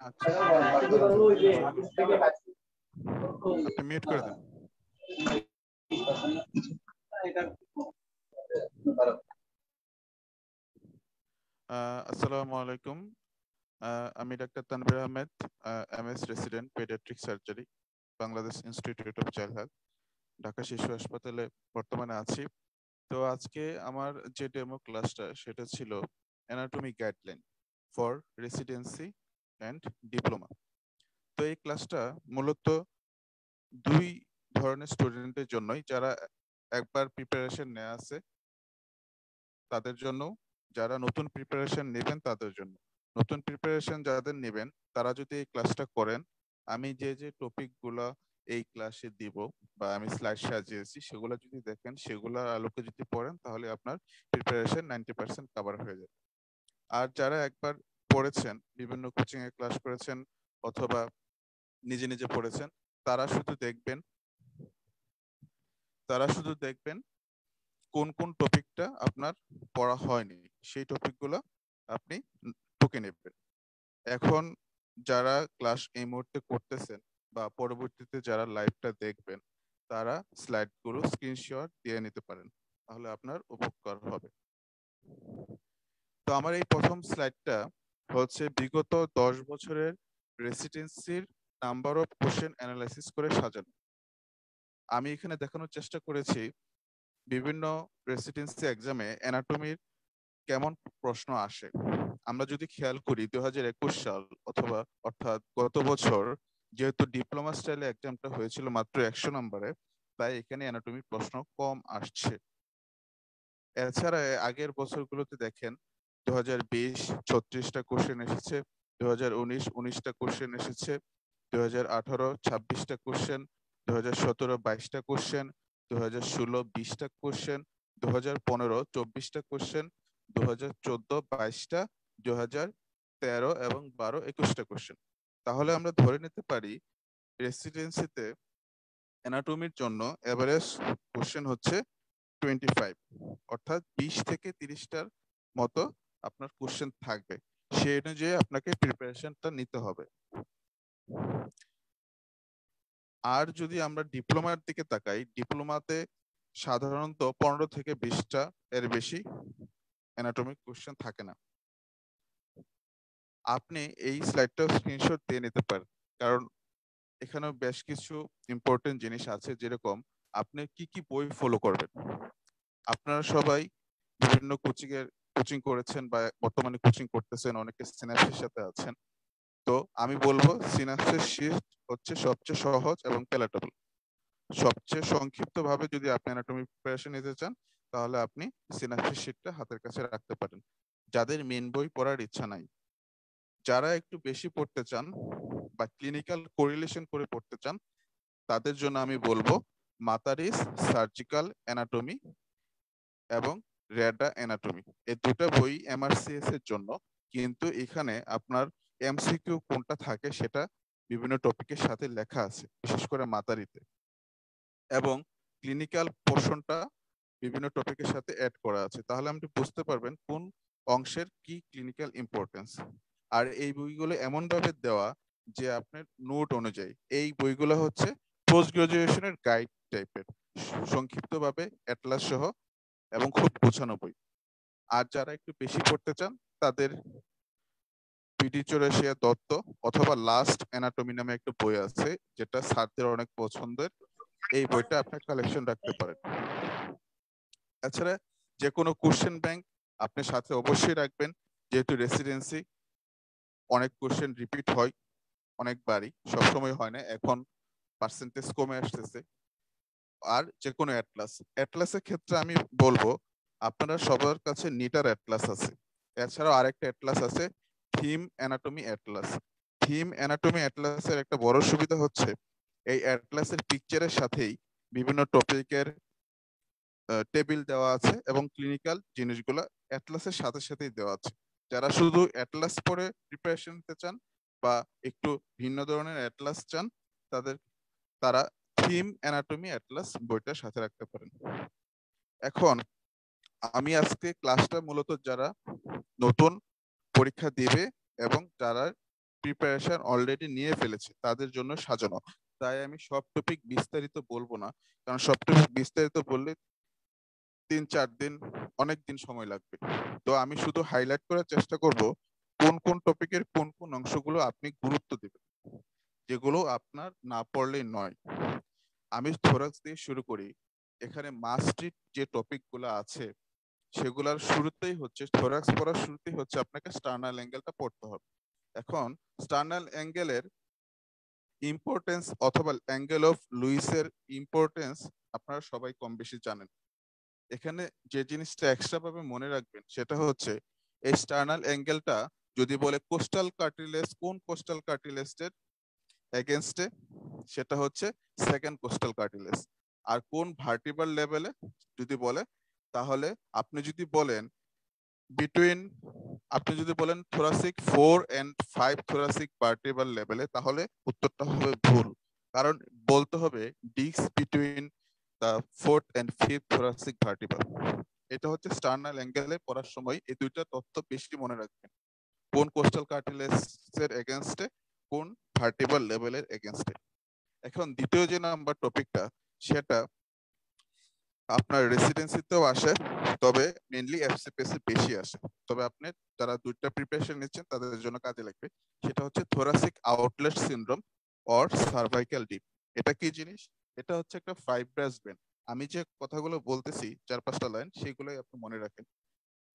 আচ্ছা, আপনি মিউট করে দেন। আসসালামু আলাইকুম। আমি doctor Tanvir Ahmed, MS resident paediatric surgery, Bangladesh institute of child health, Dhaka শিশু হাসপাতালে বর্তমানে আছি। তো আজকে আমার যে ডেমো ক্লাসটা সেটা ছিল anatomy guideline for residency and diploma. তো এই ক্লাসটা মূলত দুই ধরনের স্টুডেন্টের জন্যই, যারা একবার প্রিপারেশন নেওয়া আছে তাদের জন্য, যারা নতুন প্রিপারেশন নেবেন তাদের জন্য। নতুন প্রিপারেশন যাদের নেবেন তারা যদি এই ক্লাসটা করেন, আমি যে যে টপিকগুলো এই ক্লাসে দিব বা আমি স্লাইড সাজিয়েছি সেগুলো যদি দেখেন, সেগুলোর আলোকে যদি পড়েন, তাহলে আপনার প্রিপারেশন 90% কভার হয়ে যাবে। আর যারা একবার পড়েছেন, বিভিন্ন কোচিং এ ক্লাস করেছেন অথবা নিজে নিজে পড়েছেন, তারা শুধু দেখবেন কোন কোন টপিকটা আপনার পড়া হয়নি, সেই টপিকগুলো আপনি টুকে নেবেন। এখন যারা ক্লাস এই মুহূর্তে করতেছেন বা পরবর্তীতে যারা লাইভটা দেখবেন, তারা স্লাইডগুলো স্ক্রিনশট দিয়ে নিতে পারেন, তাহলে আপনার উপকার হবে। তো আমার এই প্রথম স্লাইডটা হচ্ছে বিগত 10 বছরের রেসিডেন্সির নাম্বার অফ কোশ্চেন অ্যানালাইসিস করে সাজানো। আমি এখানে দেখানোর চেষ্টা করেছি বিভিন্ন রেসিডেন্সি এক্সামে অ্যানাটমির কেমন প্রশ্ন আসে। আমরা যদি খেয়াল করি 2021 সাল অর্থাৎ গত বছর, যেহেতু ডিপ্লোমা স্টাইলে এক্সামটা হয়েছিল মাত্র 100 নম্বরে, তাই এখানে অ্যানাটমির প্রশ্ন কম আসছে। এছাড়া আগের বছরগুলোতে দেখেন 2020 36টা কোশ্চেন এসেছে, 2019 19টা কোশ্চেন এসেছে, 2018 26টা কোশ্চেন, 2017 22টা কোশ্চেন, 2016 20টা কোশ্চেন, 2015 24টা কোশ্চেন, 2014 22টা, 2013 এবং 12 21টা কোশ্চেন। তাহলে আমরা ধরে নিতে পারি রেসিডেন্সিতে অ্যানাটমির জন্য এভারেজ কোশ্চেন হচ্ছে 25, অর্থাৎ 20 থেকে 30টার মতো আপনার কোশ্চেন থাকবে। সেই অনুযায়ী আপনাকে প্রিপারেশনটা নিতে হবে। আর যদি আমরা ডিপ্লোমার দিকে তাকাই, ডিপ্লোমাতে সাধারণত 15 থেকে 20টা এর বেশি অ্যানাটমিক কোশ্চেন থাকে না। আপনি এই স্লাইডটা স্ক্রিনশট দিয়ে নিতে পারেন, কারণ এখানেও বেশ কিছু ইম্পর্টেন্ট জিনিস আছে, যেরকম আপনি কি কি বই ফলো করবেন। আপনারা সবাই বিভিন্ন কোচিং করেছেন বা বর্তমানে কোচিং করতেছেন, অনেকে সিনাপসিসের সাথে আছেন। তো আমি বলবো সিনাপসিস শিট হচ্ছে সবচেয়ে সহজ এবং প্যালেটেবল। সবচেয়ে সংক্ষিপ্ত ভাবে যদি আপনি অ্যানাটমি প্রিপারেশন নিতে চান, তাহলে আপনি সিনাপসিস শিটটা হাতের কাছে রাখতে পারেন। যাদের মেন বই পড়ার ইচ্ছা নাই, যারা একটু বেশি পড়তে চান বা ক্লিনিক্যাল কোরিলেশন করে পড়তে চান, তাদের জন্য আমি বলবো মাতারিস সার্জিক্যাল অ্যানাটমি এবং রেডা অ্যানাটমি, এই দুটো বই এমআরসিএস এর জন্য। কিন্তু এখানে আপনার এমসিকিউ কোনটা থাকে সেটা বিভিন্ন টপিকের সাথে লেখা আছে, বিশেষ করে মাতারিতে, এবং ক্লিনিক্যাল পোর্শনটা বিভিন্ন টপিকের সাথে অ্যাড করা আছে। তাহলে আপনি বুঝতে পারবেন কোন অংশের কি ক্লিনিক্যাল ইম্পর্টেন্স। আর এই বইগুলো এমন ভাবে দেওয়া যে আপনার নোট অনুযায়ী, এই বইগুলো হচ্ছে পোস্ট গ্রাজুয়েশনের গাইড টাইপের, সংক্ষিপ্তভাবে অ্যাটলাস সহ এবং খুব গোছানো বই। আর যারা একটু বেশি পড়তে চান, তাদের পিডি চৌরাশিয়া দত্ত অথবা লাস্ট অ্যানাটমি নামে একটা বই আছে, যেটা স্যারদের অনেক পছন্দের। এই বইটা আপনার কালেকশন রাখতে পারেন। এছাড়া যে কোনো কোশ্চেন ব্যাংক আপনি সাথে অবশ্যই রাখবেন, যেহেতু রেসিডেন্সি অনেক কোশ্চেন রিপিট হয় অনেকবারই, সবসময় হয় না, এখন পার্সেন্টেজ কমে আসতেছে। আর যে কোনো অ্যাটলাসের ক্ষেত্রে আমি বলবো আপনারা সবার কাছে নিটার অ্যাটলাস আছে। এছাড়াও আরেকটা অ্যাটলাস আছে, theme anatomy atlas. Theme anatomy অ্যাটলাসের একটা বড় সুবিধা হচ্ছে এই অ্যাটলাসের পিকচারের সাথেই বিভিন্ন টপিকের টেবিল দেওয়া আছে এবং ক্লিনিক্যাল জিনিসগুলো অ্যাটলাসের সাথে সাথেই দেওয়া আছে। যারা শুধু অ্যাটলাস পড়ে প্রিপারেশন নিতে চান বা একটু ভিন্ন ধরনের অ্যাটলাস চান, তারা থিম অ্যানাটমি অ্যাটলাস বইটা সাথে রাখতে পারেন। এখন আমি আজকে ক্লাসটা মূলত যারা নতুন পরীক্ষা দিবে এবং যারা প্রিপারেশন অলরেডি নিয়ে ফেলেছে তাদের জন্য সাজানো। তাই আমি সব টপিক বিস্তারিত বলবো না, কারণ সব টপিক বিস্তারিত বললে 3-4 দিন, অনেক দিন সময় লাগবে। তো আমি শুধু হাইলাইট করার চেষ্টা করব কোন কোন টপিকের কোন কোন অংশগুলো আপনি গুরুত্ব দিবেন, যেগুলো আপনার না পড়লেই নয়। আমি থোরাক্স দিয়ে শুরু করি। এখানে মাস্ট যে টপিকগুলো আছে সেগুলোর শুরুতেই হচ্ছে, থোরাক্স পড়ার শুরুতেই হচ্ছে আপনাকে স্টার্নাল অ্যাঙ্গেলটা পড়তে হবে। এখন স্টার্নাল অ্যাঙ্গেলের ইম্পর্টেন্স অথবা অ্যাঙ্গেল অফ লুইসের ইম্পর্টেন্স আপনারা সবাই কম বেশি জানেন। এখানে যে জিনিসটা এক্সট্রা ভাবে মনে রাখবেন সেটা হচ্ছে এই স্টার্নাল অ্যাঙ্গেলটা যদি বলে কোস্টাল কার্টিলেজ, কোন কোস্টাল কার্টিলেজের এগেনস্টে, সেটা হচ্ছে সেকেন্ড কোস্টাল কার্টিলেজ। আর কোন ভার্টিব্রাল লেভেলে যদি বলে, তাহলে আপনি যদি বলেন বিটুইন, আপনি যদি বলেন থোরাসিক 4 and 5 থোরাসিক ভার্টিব্রাল লেভেলে, তাহলে উত্তরটা হবে ভুল। কারণ বলতে হবে disc between the 4th and 5th thoracic vertebral. এটা হচ্ছে স্টার্নাল অ্যাঙ্গেলে পড়ার সময় এই দুইটা তথ্য বেশি মনে রাখবেন, কোন কোস্টাল কার্টিলেজের এগেনস্টে, কোন ভার্টিব্রাল লেভেলের এগেনস্টে। এখন দ্বিতীয় যে নাম্বার টপিকটা, সেটা আপনার রেসিডেন্সিতেও আসে, তবে মেইনলি এফসিপিএস এ বেশি আসে, তবে আপনি যারা দুইটা প্রিপারেশন নিচ্ছেন তাদের জন্য কাজে লাগবে। সেটা হচ্ছে thoracic outlet syndrome or cervical deep. এটা কি জিনিস? এটা হচ্ছে একটা ফাইব্রাস বেন্ড। আমি যে কথাগুলো বলতেছি 4-5টা লাইন, সেগুলোই আপনি মনে রাখেন।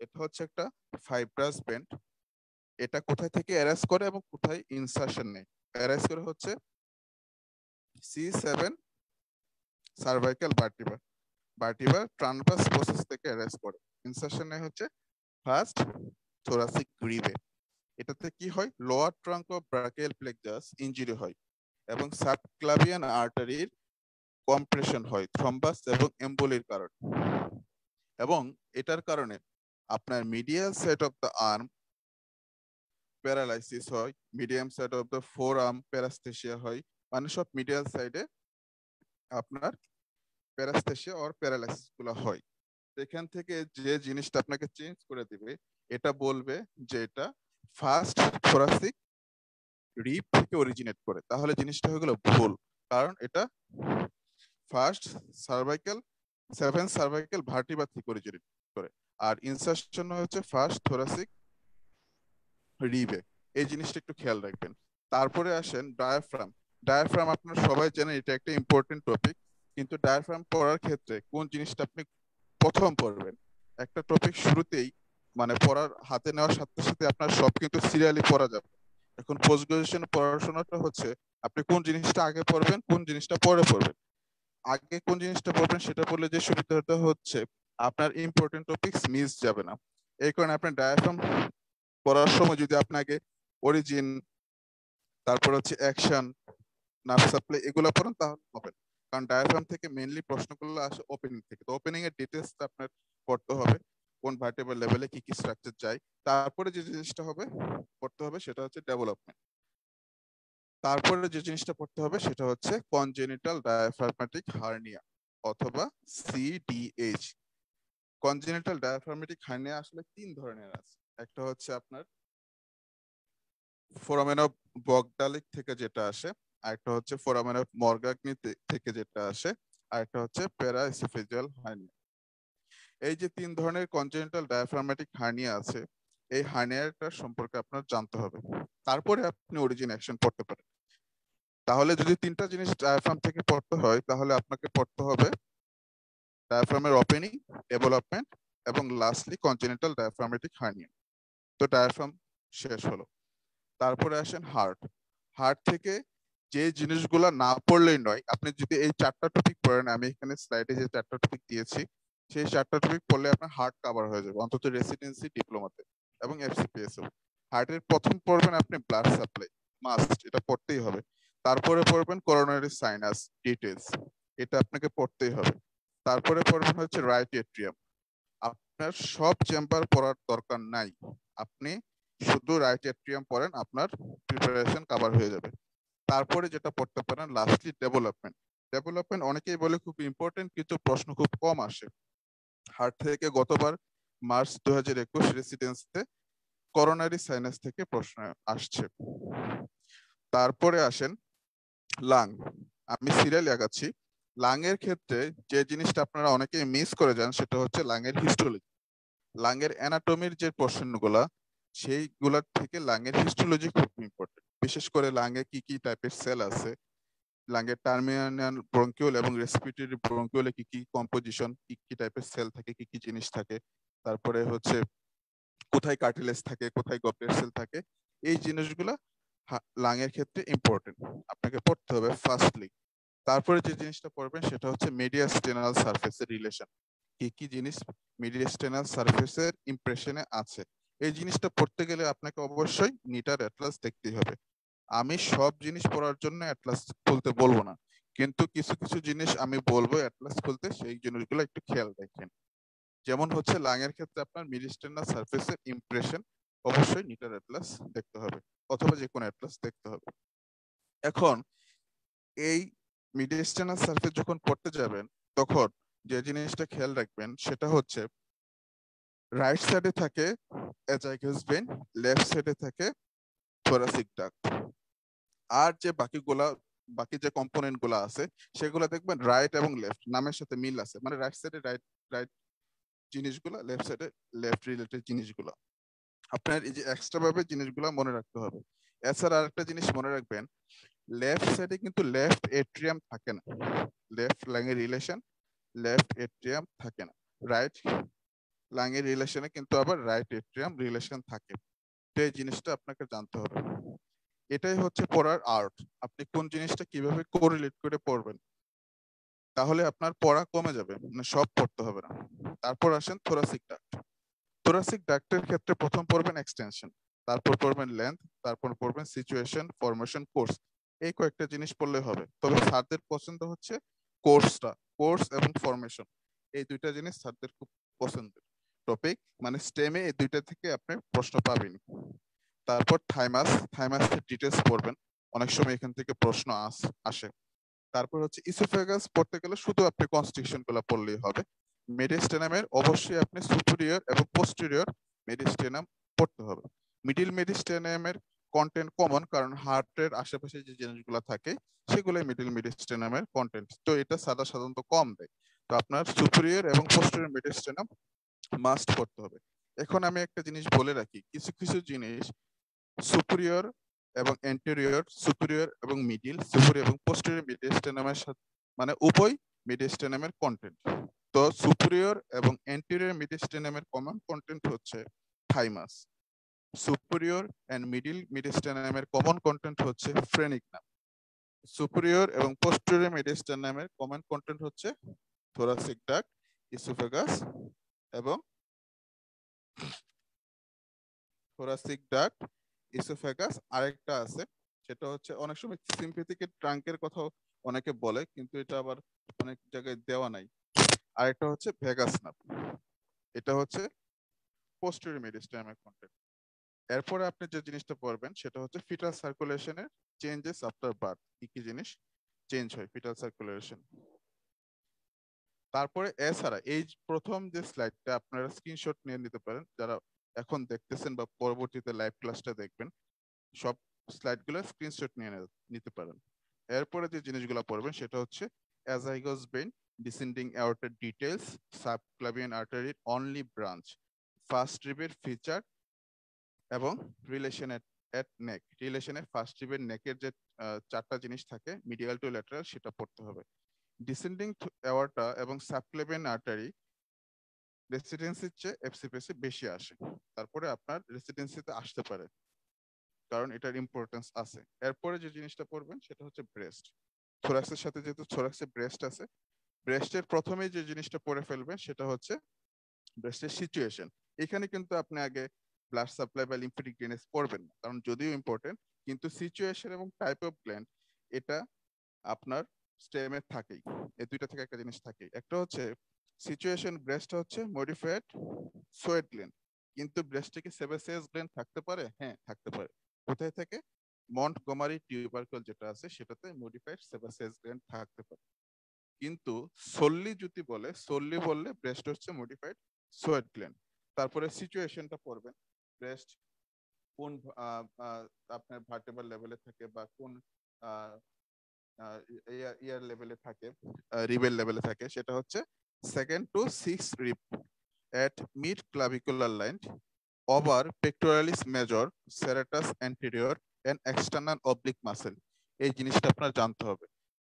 এটা হচ্ছে একটা ফাইব্রাস বেন্ড। এটা কোথায় থেকে অ্যারেস করে এবং কোথায় ইনসারশন নেই? অ্যারেস করে হচ্ছে C7 cervical vertebra transverse process থেকে অ্যারেস করে। ইনসারশনে হচ্ছে ফার্স্ট থোরাসিক রিবে। এটাতে কি হয়? Lower trunk of brachial plexus injury হয় এবং সাবক্লাভিয়ান আর্টারির কম্প্রেশন হয় থ্রম্বাস এবং এম্বোলির কারণে। এবং এটার কারণে আপনার medial side of the arm paralysis হয়, medium side of the forearm paraesthesia হয়, মানে সব মিডিয়াল সাইডে আপনার প্যারাস্থেসিয়া অর প্যারালাইসিস গুলো হয়। এখান থেকে যে জিনিসটা আপনাকে চেঞ্জ করে দিবে, এটা বলবে যে এটা ফার্স্ট থোরাসিক রিব থেকে অরিজিনেট করে, তাহলে জিনিসটা হয়ে গেল ভুল, কারণ এটা ফার্স্ট সার্ভাইকাল 7 সার্ভাইকাল ভার্টিব্রা থেকে অরিজিনেট করে। আর ইনসারশন হচ্ছে ফার্স্ট থোরাসিক রিবে। এই জিনিসটা একটু খেয়াল রাখবেন। তারপরে আসেন ডায়াফ্রাম। ডায়াফ্রাম আপনারা সবাই জানেন এটা একটা ইম্পর্টেন্ট টপিক, কিন্তু ডায়াফ্রাম পড়ার ক্ষেত্রে কোন জিনিসটা আপনি প্রথম পড়বেন? একটা টপিক শুরুতেই মানে পড়ার হাতে নেওয়ার সাথে সাথে আপনার সব কিন্তু সিরিয়ালি পড়া যাবে। এখন পোস্ট গ্রাজুয়েশন পড়াশোনাটা হচ্ছে আপনি কোন জিনিসটা আগে পড়বেন, কোন জিনিসটা পরে পড়বেন। আগে কোন জিনিসটা পড়বেন সেটা পড়লে যে সুবিধাটা হচ্ছে আপনার ইম্পর্টেন্ট টপিকস মিস যাবে না। এই কারণে আপনার ডায়াফ্রাম পড়ার সময় যদি আপনাকে অরিজিন, তারপর হচ্ছে অ্যাকশন, নার্ভ সাপ্লাই এগুলো পড়েন তাহলে হবে না। কারণ ডায়াফ্রাম থেকে মেইনলি প্রশ্নগুলো আসে ওপেনিং থেকে, তো ওপেনিং এর ডিটেইলসটা আপনার পড়তে হবে, কোন ভার্টেব্রাল লেভেলে কি কি স্ট্রাকচার চাই। তারপরে যে জিনিসটা হবে পড়তে হবে সেটা হচ্ছে ডেভেলপমেন্ট। তারপরে যে জিনিসটা পড়তে হবে সেটা হচ্ছে কনজেনিটাল ডায়াফ্রাগমেটিক হার্নিয়া অথবা সিডিএইচ। কনজেনিটাল ডায়াফ্রাগমেটিক হার্নিয়া আসলে 3 ধরনের আছে। একটা হচ্ছে আপনার ফোরামেন অফ বগডালিক থেকে যেটা আসে, আরেকটা হচ্ছে ফোরামেন অফ মর্গাগনি থেকে যেটা আসে, আরেকটা হচ্ছে প্যারাএসোফেজিয়াল হার্নিয়া। এই যে 3 ধরনের কনজেনিটাল ডায়াফ্রাগমেটিক হার্নিয়া আছে, এই হার্নিয়াটা সম্পর্কে আপনার জানতে হবে, তারপরে আপনি অরিজিন অ্যাকশন পড়তে পারেন। তাহলে যদি 3টা জিনিস ডায়াফ্রাম থেকে পড়তে হয়, তাহলে আপনাকে পড়তে হবে ডায়াফ্রামের ওপেনিং, ডেভেলপমেন্ট এবং লাস্টলি কনজেনিটাল ডায়াফ্রাগমেটিক হার্নিয়া। তো ডায়াফ্রাম শেষ হলো। তারপরে আসেন হার্ট। হার্ট থেকে যে জিনিসগুলো না পড়লেই নয়, আপনি যদি এই 4টা টপিক পড়েন, আমি এখানে স্লাইডে যে 4টা টপিক দিয়েছি সেই 4টা টপিক পড়লে আপনার হার্ট কভার হয়ে যাবে, অন্তত রেসিডেন্সি ডিপ্লোমাতে এবং এফসিপিএস এও। হার্টের প্রথম পড়বেন আপনি ব্লাড সাপ্লাই, মাস্ট, এটা পড়তেই হবে। তারপরে পড়বেন করোনারি সাইনাস ডিটেইলস, এটা আপনাকে পড়তেই হবে। তারপরে পড়বেন হচ্ছে রাইট এট্রিয়াম। আপনার সব চেম্বার পড়ার দরকার নাই, আপনি শুধু রাইট এট্রিয়াম পড়েন, আপনার প্রিপারেশন কভার হয়ে যাবে। তারপরে যেটা পড়তে পারেন লাস্টলি ডেভেলপমেন্ট। ডেভেলপমেন্ট অনেকেই বলে খুব ইম্পর্টেন্ট, কিন্তু প্রশ্ন খুব কম আসে। হার্ট থেকে গতবার মার্চ 2021 রেসিডেন্সিতে করোনারি সাইনাস থেকে প্রশ্ন আসছে। তারপরে আসেন লাং। আমি সিরিয়াল আগাচ্ছি। লাং এর ক্ষেত্রে যে জিনিসটা আপনারা অনেকেই মিস করে যান সেটা হচ্ছে লাং এর হিস্টোলজি। লাং এর অ্যানাটমির যে পোর্শনগুলা সেইগুলার থেকে লাং এর হিস্টোলজি খুব ইম্পর্টেন্ট। বিশেষ করে লাং এ কি কি টাইপের সেল আছে, লাং এর টার্মিনাল ব্রঙ্কিউল এবং রেসপিরেটরি ব্রঙ্কিউলে কি কি কম্পোজিশন, কি কি টাইপের সেল থাকে, কি কি জিনিস থাকে, তারপরে হচ্ছে কোথায় কার্টিলেজ থাকে, কোথায় গবলেট সেল থাকে, এই জিনিসগুলা লাং এর ক্ষেত্রে ইম্পর্টেন্ট, আপনাকে পড়তে হবে ফার্স্টলি। তারপরে যে জিনিসটা পড়বেন সেটা হচ্ছে মিডিয়াস্টেনাল সারফেসের রিলেশন, কি কি জিনিস মিডিয়াস্টেনাল সারফেসের ইমপ্রেশনে আছে। এই জিনিসটা পড়তে গেলে আপনাকে অবশ্যই নিটার অ্যাটলাস দেখতেই হবে। আমি সব জিনিস পড়ার জন্য অ্যাটলাস খুলতে বলবো না, কিন্তু কিছু কিছু জিনিস আমি বলবো অ্যাটলাস খুলতে, সেই জিনিসগুলো একটু খেয়াল রাখেন। যেমন হচ্ছে লাং এর ক্ষেত্রে আপনার মিডিয়াস্টেনাল সারফেসের ইমপ্রেশন অবশ্যই নিটার অ্যাটলাস দেখতে হবে, অথবা যে কোনো অ্যাটলাস দেখতে হবে। এখন এই মিডিয়াস্টেনাল সারফেস যখন পড়তে যাবেন তখন যে জিনিসটা খেয়াল রাখবেন সেটা হচ্ছে রাইট সাইডে থাকে অ্যাজাইগাস ভেইন, লেফট সাইডে থাকে থোরাসিক ডাক্ট। আর যে বাকি যে কম্পোনেন্ট গুলা আছে সেগুলো দেখবেন রাইট এবং লেফট নামের সাথে মিল আছে, মানে রাইট সাইডে রাইট রাইট জিনিসগুলো, লেফট সাইডে লেফট রিলেটেড জিনিসগুলো। আপনার এই যে এক্সট্রা ভাবে জিনিসগুলো মনে রাখতে হবে। এছাড়া আরেকটা জিনিস মনে রাখবেন, লেফট সাইডে কিন্তু লেফট এট্রিয়াম থাকে না, লেফট লাং এর রিলেশন লেফট এট্রিয়াম থাকে না, রাইট লাং এর রিলেশনে কিন্তু আবার রাইট এট্রিয়াম রিলেশন থাকে। তো এই জিনিসটা আপনাকে জানতে হবে। এটাই হচ্ছে পড়ার আর্ট, আপনি কোন জিনিসটা কিভাবে কোরিলেট করে পড়বেন, তাহলে আপনার পড়া কমে যাবে, মানে সব পড়তে হবে না। তারপর আসেন থোরাসিক ডাক্ট। থোরাসিক ডাক্টের ক্ষেত্রে প্রথম পড়বেন এক্সটেনশন, তারপর পড়বেন লেন্থ, তারপর পড়বেন সিচুয়েশন, ফরমেশন, কোর্স। এই কয়েকটা জিনিস পড়লে হবে। তবে স্যারদের পছন্দ হচ্ছে কোর্সটা, কোর্স এবং ফরমেশন, এই দুইটা জিনিস স্যারদের খুব পছন্দের টপিক, মানে স্টেমে এই দুইটা থেকে আপনি প্রশ্ন পাবেন। তারপর থাইমাস, থাইমাসের ডিটেলস পড়বেন, অনেক সময় এখান থেকে প্রশ্ন আসে। তারপর হচ্ছে ইসোফেগাস পড়তে গেলে শুধু আপনি কনস্ট্রিকশন গুলো পড়লেই হবে। মেডিস্টেনামের অবশ্যই আপনি সুপিরিয়র এবং পোস্টেরিয়র মেডিস্টেনাম পড়তে হবে। মিডিল মেডিস্টেনামের কন্টেন্ট কমন, কারণ হার্টের আশেপাশে যে জিনিসগুলো থাকে সেগুলোই মিডিল মেডিস্টেনামের কন্টেন্ট, তো এটা সাধারণত কম দেয়। তো আপনার সুপিরিয়র এবং পোস্টেরিয়র মেডিস্টেনাম মাস্ট পড়তে হবে। এখন আমি একটা জিনিস বলে রাখি, কিছু কিছু জিনিস সুপিরিয়র এবং এন্টেরিয়র, সুপিরিয়র এবং মিডিল, সুপিরিয়র এবং পোস্টেরিয়র মেডিস্টেনামের সাথে, মানে উভয় মেডিস্টেনামের কন্টেন্ট। তো সুপিরিয়র এবং এন্টেরিয়র মেডিস্টেনামের কমন কন্টেন্ট হচ্ছে থাইমাস, সুপিরিয়র এন্ড মিডিল মেডিস্টেনামের কমন কন্টেন্ট হচ্ছে ফ্রেনিকনাম, সুপিরিয়র এবং পোস্টেরিয়র মেডিস্টেনামের কমন কন্টেন্ট হচ্ছে থোরাসিক ডাক্ট, ইসোফেগাস এবং থোরাসিক ডাক্ট, ইসোফেগাস। আরেকটা আছে সেটা হচ্ছে অনেক সময় সিম্পেথিকের ট্রাঙ্কের কথাও অনেকে বলে, কিন্তু এটা আবার অনেক জায়গায় দেওয়া নাই। আরেকটা হচ্ছে ভেগাস নার্ভ, এটা হচ্ছে পোস্টেরিয়র মেডিস্টেনামের কন্টেন্ট। এরপরে আপনি যে জিনিসটা পড়বেন সেটা হচ্ছে ফিটাল সার্কুলেশনের চেঞ্জেস আফটার বার্থ, কি কি জিনিস চেঞ্জ হয় ফিটাল সার্কুলেশন। তারপরে এছাড়া এই প্রথম যে স্লাইডটা আপনারা স্ক্রিনশট নিয়ে নিতে পারেন, যারা এখন দেখতেছেন বা পরবর্তীতে লাইভ ক্লাসটা দেখবেন, সব স্লাইডগুলো স্ক্রিনশট নিয়ে নিতে পারেন। এরপরে যে জিনিসগুলো পড়বেন সেটা হচ্ছে অ্যাজাইগাস ভেইন, ডিসেন্ডিং অ্যাওর্টার ডিটেইলস, সাবক্লাভিয়ান আর্টারির অনলি ব্রাঞ্চ, ফার্স্ট রিবের ফিচার এবং রিলেশন এট নেক। রিলেশনের ফার্স্ট রিবের নেকের যে চারটা জিনিস থাকে মিডিয়াল টু ল্যাটারাল, সেটা পড়তে হবে। ডিসেন্ডিং অ্যাওর্টা এবং সাবক্লাভিয়ান আর্টারি রেসিডেন্সির চেয়ে এফসিপিএসে বেশি আসে, তারপরে আপনার রেসিডেন্সিতে আসতে পারে, কারণ এটার ইম্পর্টেন্স আছে। এরপরে যে জিনিসটা পড়বেন সেটা হচ্ছে ব্রেস্ট। থোরাক্সের সাথে যেহেতু থোরাক্সে ব্রেস্ট আছে, ব্রেস্টের প্রথমে যে জিনিসটা পড়ে ফেলবেন সেটা হচ্ছে ব্রেস্টের সিচুয়েশন। এখানে কিন্তু আপনি আগে ব্লাড সাপ্লাই বা লিম্ফেটিক ড্রেনেজ পড়বেন না, কারণ যদিও ইম্পর্টেন্ট, কিন্তু সিচুয়েশন এবং টাইপ অফ গ্ল্যান্ড এটা আপনার স্টেমে থাকেই। এই দুইটা থেকে একটা জিনিস থাকেই। একটা হচ্ছে সিচুয়েশন ব্রেস্ট হচ্ছে মডিফাইড সোয়েট গ্ল্যান্ড, কিন্তু ব্রেস্টে কি সেবাসিয়াস গ্ল্যান্ড থাকতে পারে? হ্যাঁ, থাকতে পারে। কোথায় থাকে? মন্টগোমারি টিউবারকল যেটা আছে সেটাতে মডিফাইড সেবাসিয়াস গ্ল্যান্ড থাকতে পারে। কিন্তু solely বললে ব্রেস্ট হচ্ছে মডিফাইড সোয়েট গ্ল্যান্ড। তারপরে সিচুয়েশনটা পড়বেন, ব্রেস্ট কোন আপনার ভার্টেব্রাল লেভেলে থাকে বা কোন ইয়ার লেভেলে থাকে, রিবেল লেভেলে থাকে, সেটা হচ্ছে 2nd to 6th rib at mid clavicular line over pectoralis major, serratus anterior and external oblique muscle। এই জিনিসটা আপনার জানতে হবে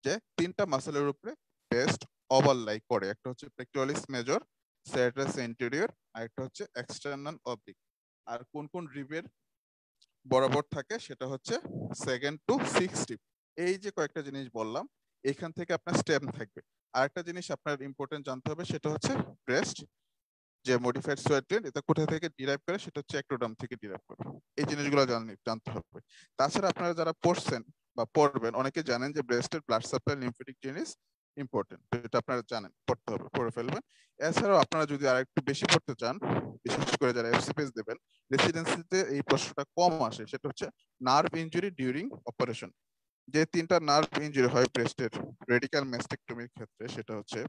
যে তিনটা মাসেলের উপরে বেস্ট ওভারলাই করে, একটা হচ্ছে পেক্টোরালিস মেজর, সেরাটাস এন্টেরিয়র, আর একটা হচ্ছে এক্সটার্নাল অবলিক। আর কোন কোন রিবের বরাবর থাকে সেটা হচ্ছে 2nd to 6th রিব। এই যে কয়েকটা জিনিস বললাম, এখান থেকে আপনার স্টেম থাকবে। আর একটা জিনিস আপনার ইম্পর্টেন্ট জানতে হবে, সেটা হচ্ছে ব্রেস্ট যে মডিফাইড সোয়ার গ্ল্যান্ড, এটা কোথা থেকে ডিরাইভ করে, সেটা হচ্ছে অ্যাক্টোডার্ম থেকে ডিরাইভ করে। এই জিনিসগুলো জানতে হবে। তাছাড়া আপনারা যারা পড়ছেন বা পড়বেন, অনেকে জানেন যে ব্রেস্টের ব্লাড সাপ্লাই লিম্ফেটিক জিনিস ইম্পর্টেন্ট, এটা আপনারা জানেন, পড়তে হবে, পড়ে ফেলবেন। এছাড়াও আপনারা যদি আর একটু বেশি পড়তে চান, বিশেষ করে যারা এফসিপিএস দেবেন, রেসিডেন্সিতে এই প্রশ্নটা কম আসে, সেটা হচ্ছে নার্ভ ইনজুরি ডিউরিং অপারেশন। যে তিনটা নার্ভ ইনজুরি হয় ব্রেস্টের রেডিক্যাল ম্যাস্টেকটমির ক্ষেত্রে, সেটা হচ্ছে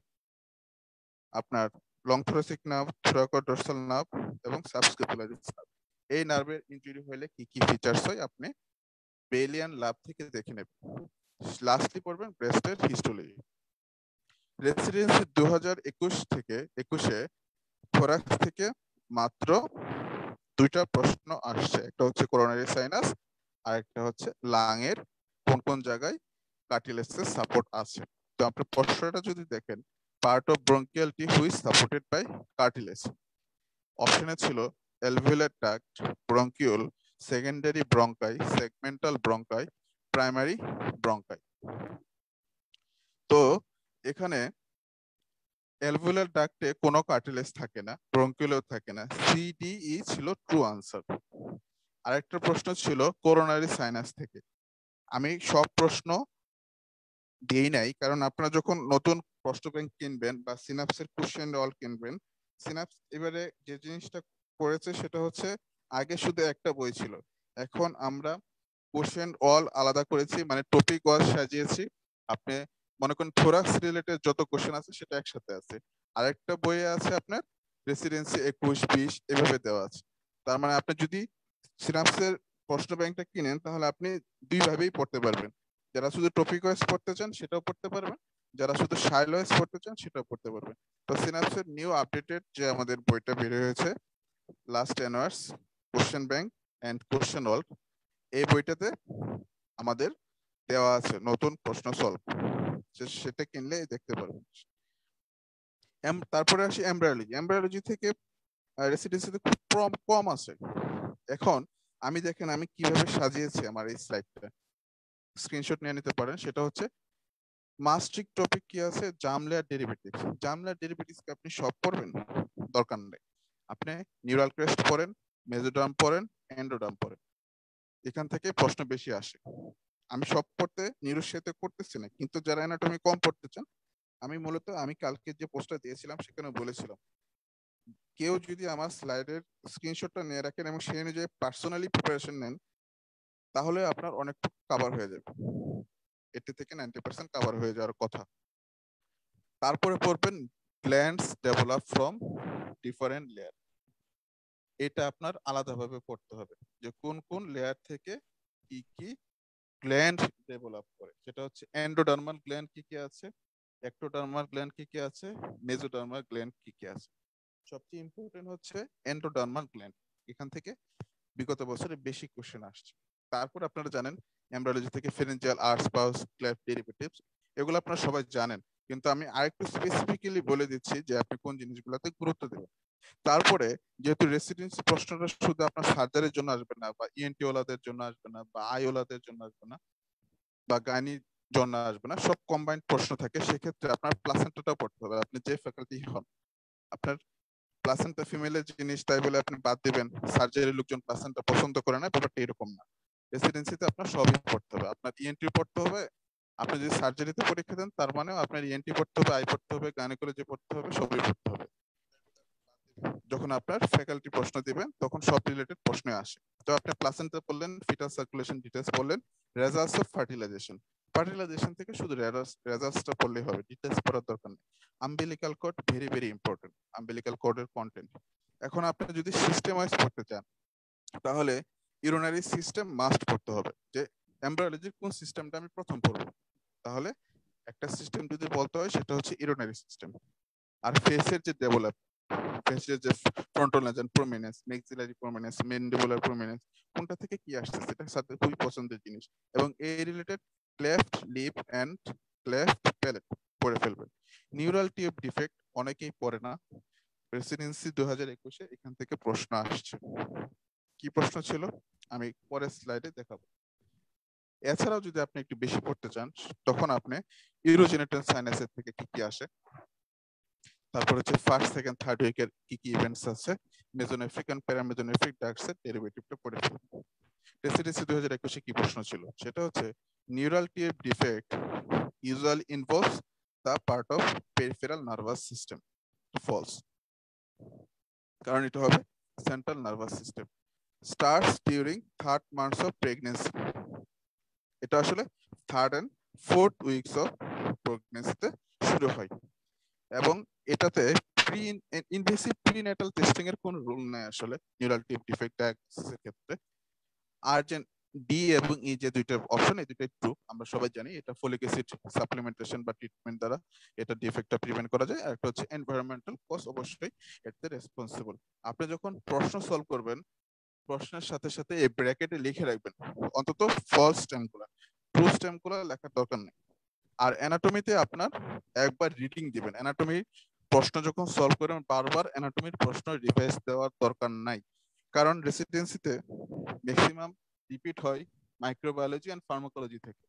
আপনার লং থোরাসিক নার্ভ, থোরাকোডর্সাল নার্ভ এবং সাবস্ক্যাপুলারিস নার্ভ। এই নার্ভের ইনজুরি হলে কি কি ফিচার্স হয় আপনি বেলিয়ান ল্যাব থেকে দেখে নেবেন। লাস্টলি পড়বেন ব্রেস্টের হিস্টোলজি। রেসিডেন্সি 2021 থেকে 21-এ থোরাক্স থেকে মাত্র 2টা প্রশ্ন আসছে, একটা হচ্ছে করোনারি সাইনাস, আর একটা হচ্ছে লাং এর কোন কোন জায়গায় কার্টিলেজের সাপোর্ট আছে। তো আপনি প্রশ্নটা যদি দেখেন, part of bronchial tube which supported by cartilage, অপশনে ছিল alveolar duct, bronchiole, secondary bronchi, segmental bronchi, primary bronchi. তো এখানে অ্যালভিওলার ডাক্টে কোনো কার্টিলেজ থাকে না, ব্রঙ্কিউলেও থাকে না, সিডিই ছিল ট্রু আনসার। আরেকটা প্রশ্ন ছিল করোনারি সাইনাস থেকে। আমি সব প্রশ্ন দিই নাই, কারণ আপনারা যখন নতুন প্রশ্ন ব্যাংক কিনবেন বা সিনাপসের কোশ্চেন অল কিনবেন, সিনাপস এবারে যে জিনিসটা করেছে সেটা হচ্ছে আগে শুধু একটা বই ছিল, এখন আমরা কোশ্চেন অল আলাদা করেছি, মানে টপিক ওয়াইজ সাজিয়েছি। আপনি মনে করেন থোরাক্স রিলেটেড যত কোশ্চেন আছে সেটা একসাথে আছে, আরেকটা বইয়ে আছে আপনার রেসিডেন্সি 21-20 এভাবে দেওয়া আছে। তার মানে আপনি যদি সিনাপসের প্রশ্ন ব্যাংকটা কিনেন, তাহলে আপনি দুই ভাবেই পড়তে পারবেন। যারা শুধু টপিক ওয়াইজ পড়তে চান সেটাও পড়তে পারবেন, যারা শুধু সাইল ওয়াইজ পড়তে চান সেটাও পড়তে পারবেন। তো সিনাপসের নিউ আপডেটেড যে আমাদের বইটা বের হয়েছে, last 10 years question bank and question all, এই বইটাতে আমাদের দেওয়া আছে নতুন প্রশ্ন সলভ, সেটা কিনলে দেখতে পারবেন। তারপরে আসি এমব্রায়োলজি। এমব্রায়োলজি থেকে রেসিডেন্সিতে খুব কম কম আছে। এখন আমি দেখেন আমি কিভাবে সাজিয়েছি আমার এই স্লাইডটা, স্ক্রিনশট নিয়ে নিতে পারেন। সেটা হচ্ছে মাস্টিক টপিক কি আছে, germ layer derivatives. Germ layer derivatives কে আপনি সব পড়বেন দরকার নেই, আপনি নিউরাল ক্রেস্ট পড়েন, মেজোডার্ম পড়েন, এন্ডোডার্ম পড়েন, এখান থেকে প্রশ্ন বেশি আসে। আমি সব পড়তে নিরুৎসাহিত করতেছি না, কিন্তু যারা অ্যানাটমি কম পড়তে চান, আমি কালকে যে পোস্টটা দিয়েছিলাম সেখানে বলেছিলাম, কেউ যদি আমার স্লাইডের স্ক্রিনশটটা নিয়ে রাখেন এবং সেই অনুযায়ী পার্সোনালি প্রিপারেশন নেন, তাহলে আপনার অনেকটুকু কভার হয়ে যাবে, 80 থেকে 90% কভার হয়ে যাওয়ার কথা। তারপরে পড়বেন glands develop from different layer. এটা আপনার আলাদাভাবে পড়তে হবে যে কোন কোন লেয়ার থেকে কি কি গ্ল্যান্ড ডেভেলপ করে। সেটা হচ্ছে এন্ডোডার্মাল গ্ল্যান্ড কি কি আছে, একটোডার্মাল গ্ল্যান্ড কি কি আছে, মেজোডার্মাল গ্ল্যান্ড কি কি আছে। সবচেয়ে ইম্পর্টেন্ট হচ্ছে এন্ডোডার্মাল গ্ল্যান্ড, এখান থেকে বিগত বছরে বেশি কোশ্চেন আসছে। তারপর আপনারা জানেন এমব্রায়োলজি থেকে ফেরেঞ্জিয়াল আর্টস পাউস ক্লেফট ডেরিভেটিভস, এগুলো আপনারা সবাই জানেন, কিন্তু আমি আরেকটু স্পেসিফিক্যালি বলে দিচ্ছি যে আপনি কোন জিনিসগুলোতে গুরুত্ব দেবেন। তারপরে যেহেতু রেসিডেন্সি প্রশ্নটা শুধু আপনার সার্জারির জন্য আসবে না, বা ইএনটি ওলাদের জন্য আসবে না, বা আই ওলাদের জন্য আসবে না, বা গাইনির জন্য আসবে না, সব কম্বাইন্ড প্রশ্ন থাকে, সেক্ষেত্রে আপনার প্লাসেন্টাটাও পড়তে হবে। আপনি যে ফ্যাকাল্টি হন, আপনার প্লাসেন্টা ফিমেলের জিনিস তাই বলে আপনি বাদ দিবেন, সার্জারির লোকজন প্লাসেন্টা পছন্দ করে না, ব্যাপারটা এরকম না। রেসিডেন্সিতে আপনার সবই পড়তে হবে, আপনার ইএনটি পড়তে হবে, আপনি যদি সার্জারিতে পরীক্ষা দেন তার মানেও আপনার ইএনটি পড়তে হবে, আই পড়তে হবে, গাইনোকোলজি পড়তে হবে, সবই পড়তে হবে। যখন আপনার ফ্যাকাল্টি প্রশ্ন দিবেন তখন সব রিলেটেড প্রশ্ন আসে। তো আপনি প্লাসেন্টা পড়লেন, ফিটাল সার্কুলেশন ডিটেইলস পড়লেন, রেজাল্টস অফ ফার্টিলাইজেশন, ফার্টিলাইজেশন থেকে শুধু রেজাল্টসটা পড়লেই হবে, ডিটেইলস পড়ার দরকার নেই। Umbilical cord very very important, umbilical কর্ডের কন্টেন্ট। এখন আপনি যদি সিস্টেম ওয়াইজ পড়তে চান, তাহলে ইউরিনারি সিস্টেম মাস্ট পড়তে হবে, যে এমব্রায়োলজির কোন সিস্টেমটা আমি প্রথম পড়বো। তাহলে একটা সিস্টেম যদি বলতে হয় সেটা হচ্ছে ইউরিনারি সিস্টেম। আর ফেসের যে ডেভেলপ, ফেসের যে frontal nasal prominence, maxillary prominence, mandibular prominence, কোনটা থেকে কি আসছে সেটা সাথে খুবই পছন্দের জিনিস। এবং এই related cleft lip and cleft palate পড়ে ফেলবেন। নিউরাল টিউব ডিফেক্ট অনেকেই পড়ে না। প্রেসিডেন্সি 2021-এ এখান থেকে প্রশ্ন আসছে। কি প্রশ্ন ছিল আমি পরের স্লাইডে দেখাবো। এছাড়াও যদি আপনি একটু বেশি পড়তে চান তখন আপনি ইউরোজেনিটাল সাইনাসের থেকে কি কি আসে, তারপর হচ্ছে ফার্স্ট সেকেন্ড থার্ড উইকের কি কি ইভেন্টস আছে, মেজোনেফ্রিক এন্ড প্যারামেজোনেফ্রিক ডাক্টসের ডেরিভেটিভটা পড়ে ফেলুন। রেসিডেন্সি 2021-এ কি প্রশ্ন ছিল সেটা হচ্ছে neural tube defect usually involves the part of peripheral nervous system. False, কারণ এটা হবে central nervous system. starts during third months of pregnancy, এটা আসলে third and fourth weeks of প্রেগন্যান্সিতে শুরু হয়। এবং এটাতে প্রি ইনভেসিভ প্রিনেটাল টেস্টিং এর কোনো রুল নাই আসলে নিউরাল টিউব ডিফেক্ট ডায়াগনোসিসের ক্ষেত্রে। আর্জেন্ট ডি এবং ই যে দুইটা অপশন, এই দুইটাই ট্রু, আমরা সবাই জানি। এটা ফলিক অ্যাসিড সাপ্লিমেন্টেশন বা ট্রিটমেন্ট দ্বারা এটা ডিফেক্টটা প্রিভেন্ট করা যায়। আর একটা হচ্ছে এনভায়রনমেন্টাল কজ অবশ্যই এতে রেসপন্সিবল। আপনি যখন প্রশ্ন সলভ করবেন প্রশ্নের সাথে সাথে এই ব্র্যাকেটে লিখে রাখবেন অন্তত ফলস স্টেমগুলো, ট্রু স্টেমগুলো লেখার দরকার নেই। আর অ্যানাটমিতে আপনার একবার রিডিং দিবেন। অ্যানাটমি প্রশ্ন যখন সলভ করেন বারবার অ্যানাটমির প্রশ্ন রিভাইজ দেওয়ার দরকার নাই, কারণ রেসিডেন্সিতে ম্যাক্সিমাম রিপিট হয় মাইক্রোবায়োলজি এন্ড ফার্মাকোলজি থেকে,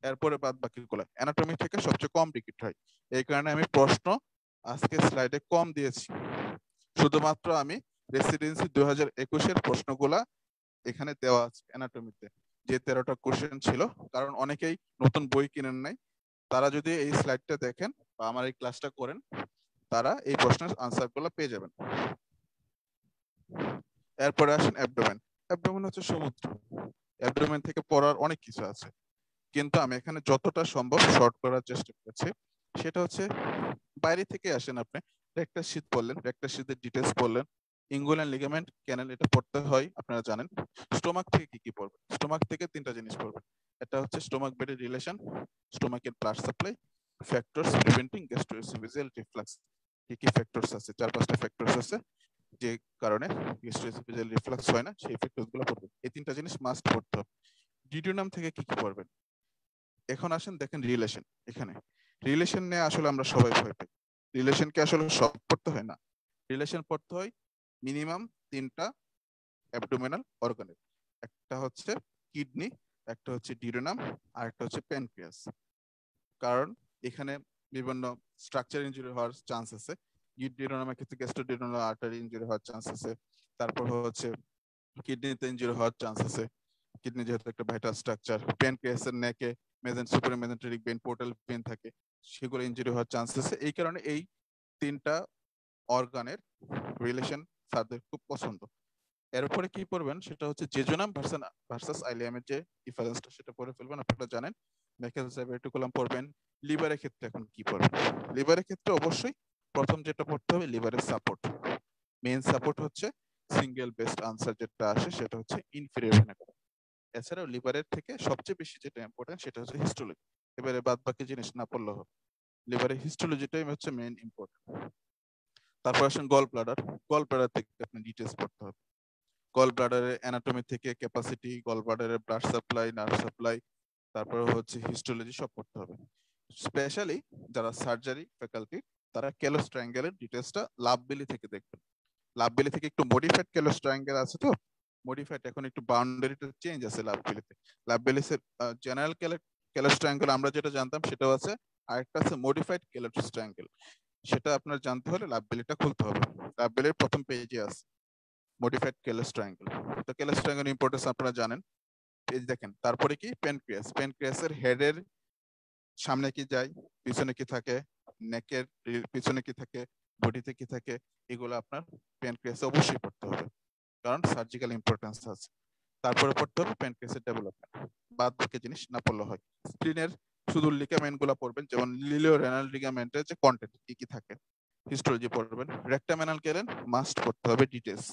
এরপরে বাদ বাকিগুলো অ্যানাটমি থেকে সবচেয়ে কম রিপিট হয়। এই কারণে আমি প্রশ্ন আজকে স্লাইডে কম দিয়েছি। শুধুমাত্র আমি রেসিডেন্সি 2021-এর প্রশ্নগুলা এখানে দেওয়া আছে অ্যানাটমিতে, যে 13টা কোশ্চেন ছিল। কারণ অনেকেই নতুন বই কিনেন নাই, তারা যদি এই স্লাইডটা দেখেন বা আমার এই ক্লাসটা করেন তারা এই প্রশ্নের আনসার গুলো পেয়ে যাবেন। এরপরে আসেন অ্যাবডোমেন। অ্যাবডোমেন হচ্ছে সমুদ্র। অ্যাবডোমেন থেকে পড়ার অনেক কিছু আছে, কিন্তু আমি এখানে যতটা সম্ভব শর্ট করার চেষ্টা করছি। সেটা হচ্ছে বাইরে থেকে আসেন আপনি রেক্টাস শীথ পড়লেন, রেক্টাস শীথের ডিটেইলস পড়লেন, ইঙ্গুলার লিগামেন্ট ক্যানেল এটা পড়তে হয় আপনারা জানেন। স্টোমাক থেকে কি কি পড়বেন? স্টোমাক থেকে তিনটা জিনিস পড়বেন। এটা হচ্ছে স্টোমাক বেডের রিলেশন, স্টোমাকের blood supply, factors preventing gastroesophageal reflux. কি কি ফ্যাক্টরস আছে? 4-5টা ফ্যাক্টরস আছে যে কারণে গ্যাস্ট্রোএসোফেজিয়াল রিফ্লাক্স হয় না, সেই ফ্যাক্টরস গুলো পড়বেন। এই তিনটা জিনিস মাস্ট পড়তে হবে। ডিডিউনাম থেকে কি কি পড়বেন? এখন আসেন দেখেন রিলেশন। এখানে রিলেশন নিয়ে আসলে আমরা সবাই ভয় পাই। রিলেশনকে আসলে সব পড়তে হয় না, রিলেশন পড়তে হয় মিনিমাম 3টা অ্যাবডোমিনাল অর্গানের। একটা হচ্ছে কিডনি, একটা হচ্ছে ডিউডেনাম, আর একটা হচ্ছে প্যানক্রিয়াস। কারণ এখানে বিভিন্ন স্ট্রাকচার ইনজুরি হওয়ার চান্স আছে। ডিউডেনামের ক্ষেত্রে গ্যাস্ট্রোডিউডেনাল আর্টারি ইনজুরি হওয়ার চান্স আছে। তারপর হচ্ছে কিডনিতে ইনজুরি হওয়ার চান্স আছে, কিডনি যেহেতু একটা ভাইটাল স্ট্রাকচার। প্যানক্রিয়াসের নেকে super mesenteric vein, portal vein থাকে, সেগুলো ইনজুরি হওয়ার চান্স আছে। এই কারণে এই 3টা অর্গানের রিলেশন স্যারদের খুব পছন্দ। এর উপরে কি পড়বেন সেটা হচ্ছে জেজুনাম ভার্সাস আইলিয়ামের যে ডিফারেন্সটা সেটা পড়ে ফেলবেন, আপনারা জানেন। মেকানোসাইটোকলাম পড়বেন। লিভারের ক্ষেত্রে এখন কি পড়বেন? লিভারের ক্ষেত্রে অবশ্যই প্রথম যেটা পড়তে হবে লিভারের সাপোর্ট। মেইন সাপোর্ট হচ্ছে সিঙ্গেল বেস্ট আনসার যেটা আসে সেটা হচ্ছে ইনফেরিয়র ভেনা কাভা। এছাড়াও লিভারের থেকে সবচেয়ে বেশি যেটা ইম্পর্টেন্ট সেটা হচ্ছে হিস্টোলজি। এবারে বাদ বাকি জিনিস না পড়লে হবে, লিভারের হিস্টোলজিটাই হচ্ছে মেইন ইম্পর্টেন্ট। তারপর আসেন গল ব্লাডার। গল ব্লাডার থেকে আপনি ডিটেইলস পড়তে হবে। গল ব্লাডারের অ্যানাটমি থেকে ক্যাপাসিটি, গল ব্লাডারের ব্লাড সাপ্লাই, নার্ভ সাপ্লাই, তারপর হচ্ছে হিস্টোলজি সব পড়তে হবে। স্পেশালি যারা সার্জারি ফ্যাকাল্টি তারা ক্যালোস ট্রায়াঙ্গেলের ডিটেইলসটা লাভ বেলি থেকে দেখবেন। লাভ বেলি থেকে একটু মডিফাইড ক্যালোস ট্রায়াঙ্গেল আছে, তো মডিফাইড এখন একটু বাউন্ডারিটা চেঞ্জ আছে লাভ বেলিতে। লাভ বেলিসের জেনারেল ক্যালোস ট্রায়াঙ্গেল আমরা যেটা জানতাম সেটাও আছে, আরেকটা আছে মডিফাইড ক্যালোস ট্রায়াঙ্গেল। সেটা আপনার জানতে হলে লাভ বেলিটা খুলতে হবে। লাভ বেলির প্রথম পেজে আছে মডিফাইড ক্যালোস ট্রায়াঙ্গেল। তো ক্যালোস ট্রায়াঙ্গেল ইম্পর্টেন্স আপনারা জানেন। পেজ দেখেন। তারপরে কি প্যানক্রিয়াস। প্যানক্রিয়াসের হেডের সামনে কি যায়, পিছনে কি থাকে, নেকের পিছনে কি থাকে, বডিতে কি থাকে, এগুলো আপনার প্যানক্রিয়াসে অবশ্যই পড়তে হবে, কারণ সার্জিক্যাল ইম্পর্টেন্স আছে। তারপরে পড়তে হবে প্যানক্রিয়াসের ডেভেলপমেন্ট। বাদ বাকি জিনিস না পড়লে হয়। স্প্লিনের শুধু লিগামেন্ট গুলা পড়বেন, যেমন লিলিও রেনাল লিগামেন্টের যে কন্টেন্ট কি কি থাকে হিস্টোলজি পড়বেন। রেক্টামেনাল ক্যানেল মাস্ট পড়তে হবে details.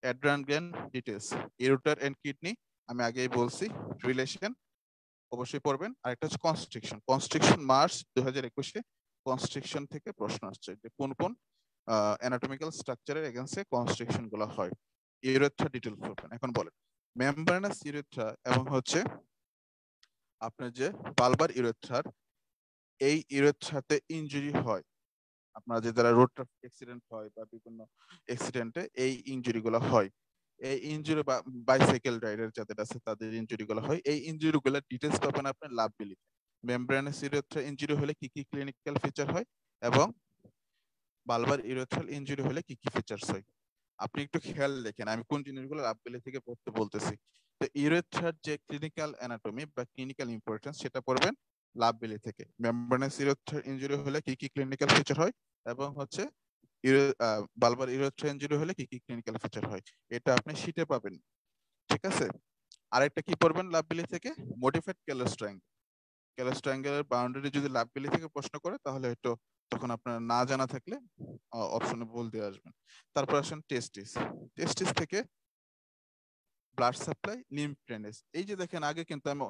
Adrenal gland details, ureter and kidney আমি আগেই বলছি, রিলেশন অবশ্যই পড়বেন। আর একটা হচ্ছে কনস্ট্রিকশন। কনস্ট্রিকশন মার্চ 2021-এ কনস্ট্রিকশন থেকে প্রশ্ন আসছে যে কোন কোন অ্যানাটমিক্যাল স্ট্রাকচারের এগেইনস্টে কনস্ট্রিকশন গুলো হয়। ইউরেথ্রা ডিটেল পড়বেন। এখন বলেন মেমব্রেনাস ইউরেথ্রা এবং হচ্ছে আপনার যে বালবার ইউরেথ্রার, এই ইউরেথ্রাতে ইনজুরি হয়, আপনার যে দ্বারা রোড ট্রাফিক অ্যাক্সিডেন্ট হয় বা বিভিন্ন অ্যাক্সিডেন্টে এই ইনজুরি গুলো হয়। এই ইনজুরি বা বাইসাইকেল রাইডার যাদের আছে তাদের ইনজুরি গুলো হয়। এই ইনজুরি গুলো ডিটেলস পাবেন আপনার লাভ বিলিতে। মেমব্রেনাস ইউরেথ্রা ইনজুরি হলে কি কি ক্লিনিক্যাল ফিচার হয় এবং বালবার ইউরেথ্রাল ইনজুরি হলে কি কি ফিচার্স হয়। আপনি একটু খেয়াল দেখেন আমি কোন জিনিসগুলো লাভ বিলি থেকে পড়তে বলতেছি। তো ইউরেথ্রার যে ক্লিনিক্যাল অ্যানাটমি বা ক্লিনিক্যাল ইম্পর্টেন্স সেটা পড়বেন লাভ বিলি থেকে। মেমব্রেনাস ইউরেথ্রাল ইনজুরি হলে কি কি ক্লিনিক্যাল ফিচার হয় এবং হচ্ছে বালবার ইউরেথ্রা ইনজুরি হলে কি কি ক্লিনিক্যাল ফিচার হয়, এটা আপনি শীটে পাবেন। ঠিক আছে। আরেকটা কি পড়বেন লাভ বিলি থেকে, মডিফাইড ক্যালোস ট্রায়াঙ্গেল। ক্যালোস ট্রায়াঙ্গেলের বাউন্ডারি যদি লাভ বিলি থেকে প্রশ্ন করে তাহলে হয়তো তখন আপনার না জানা থাকলে অপশনে ভুল দিয়ে আসবেন। তারপর আসেন টেস্টিস। টেস্টিস থেকে ব্লাড সাপ্লাই, লিম্ফ ড্রেনেজ। এই যে দেখেন আগে কিন্তু আমি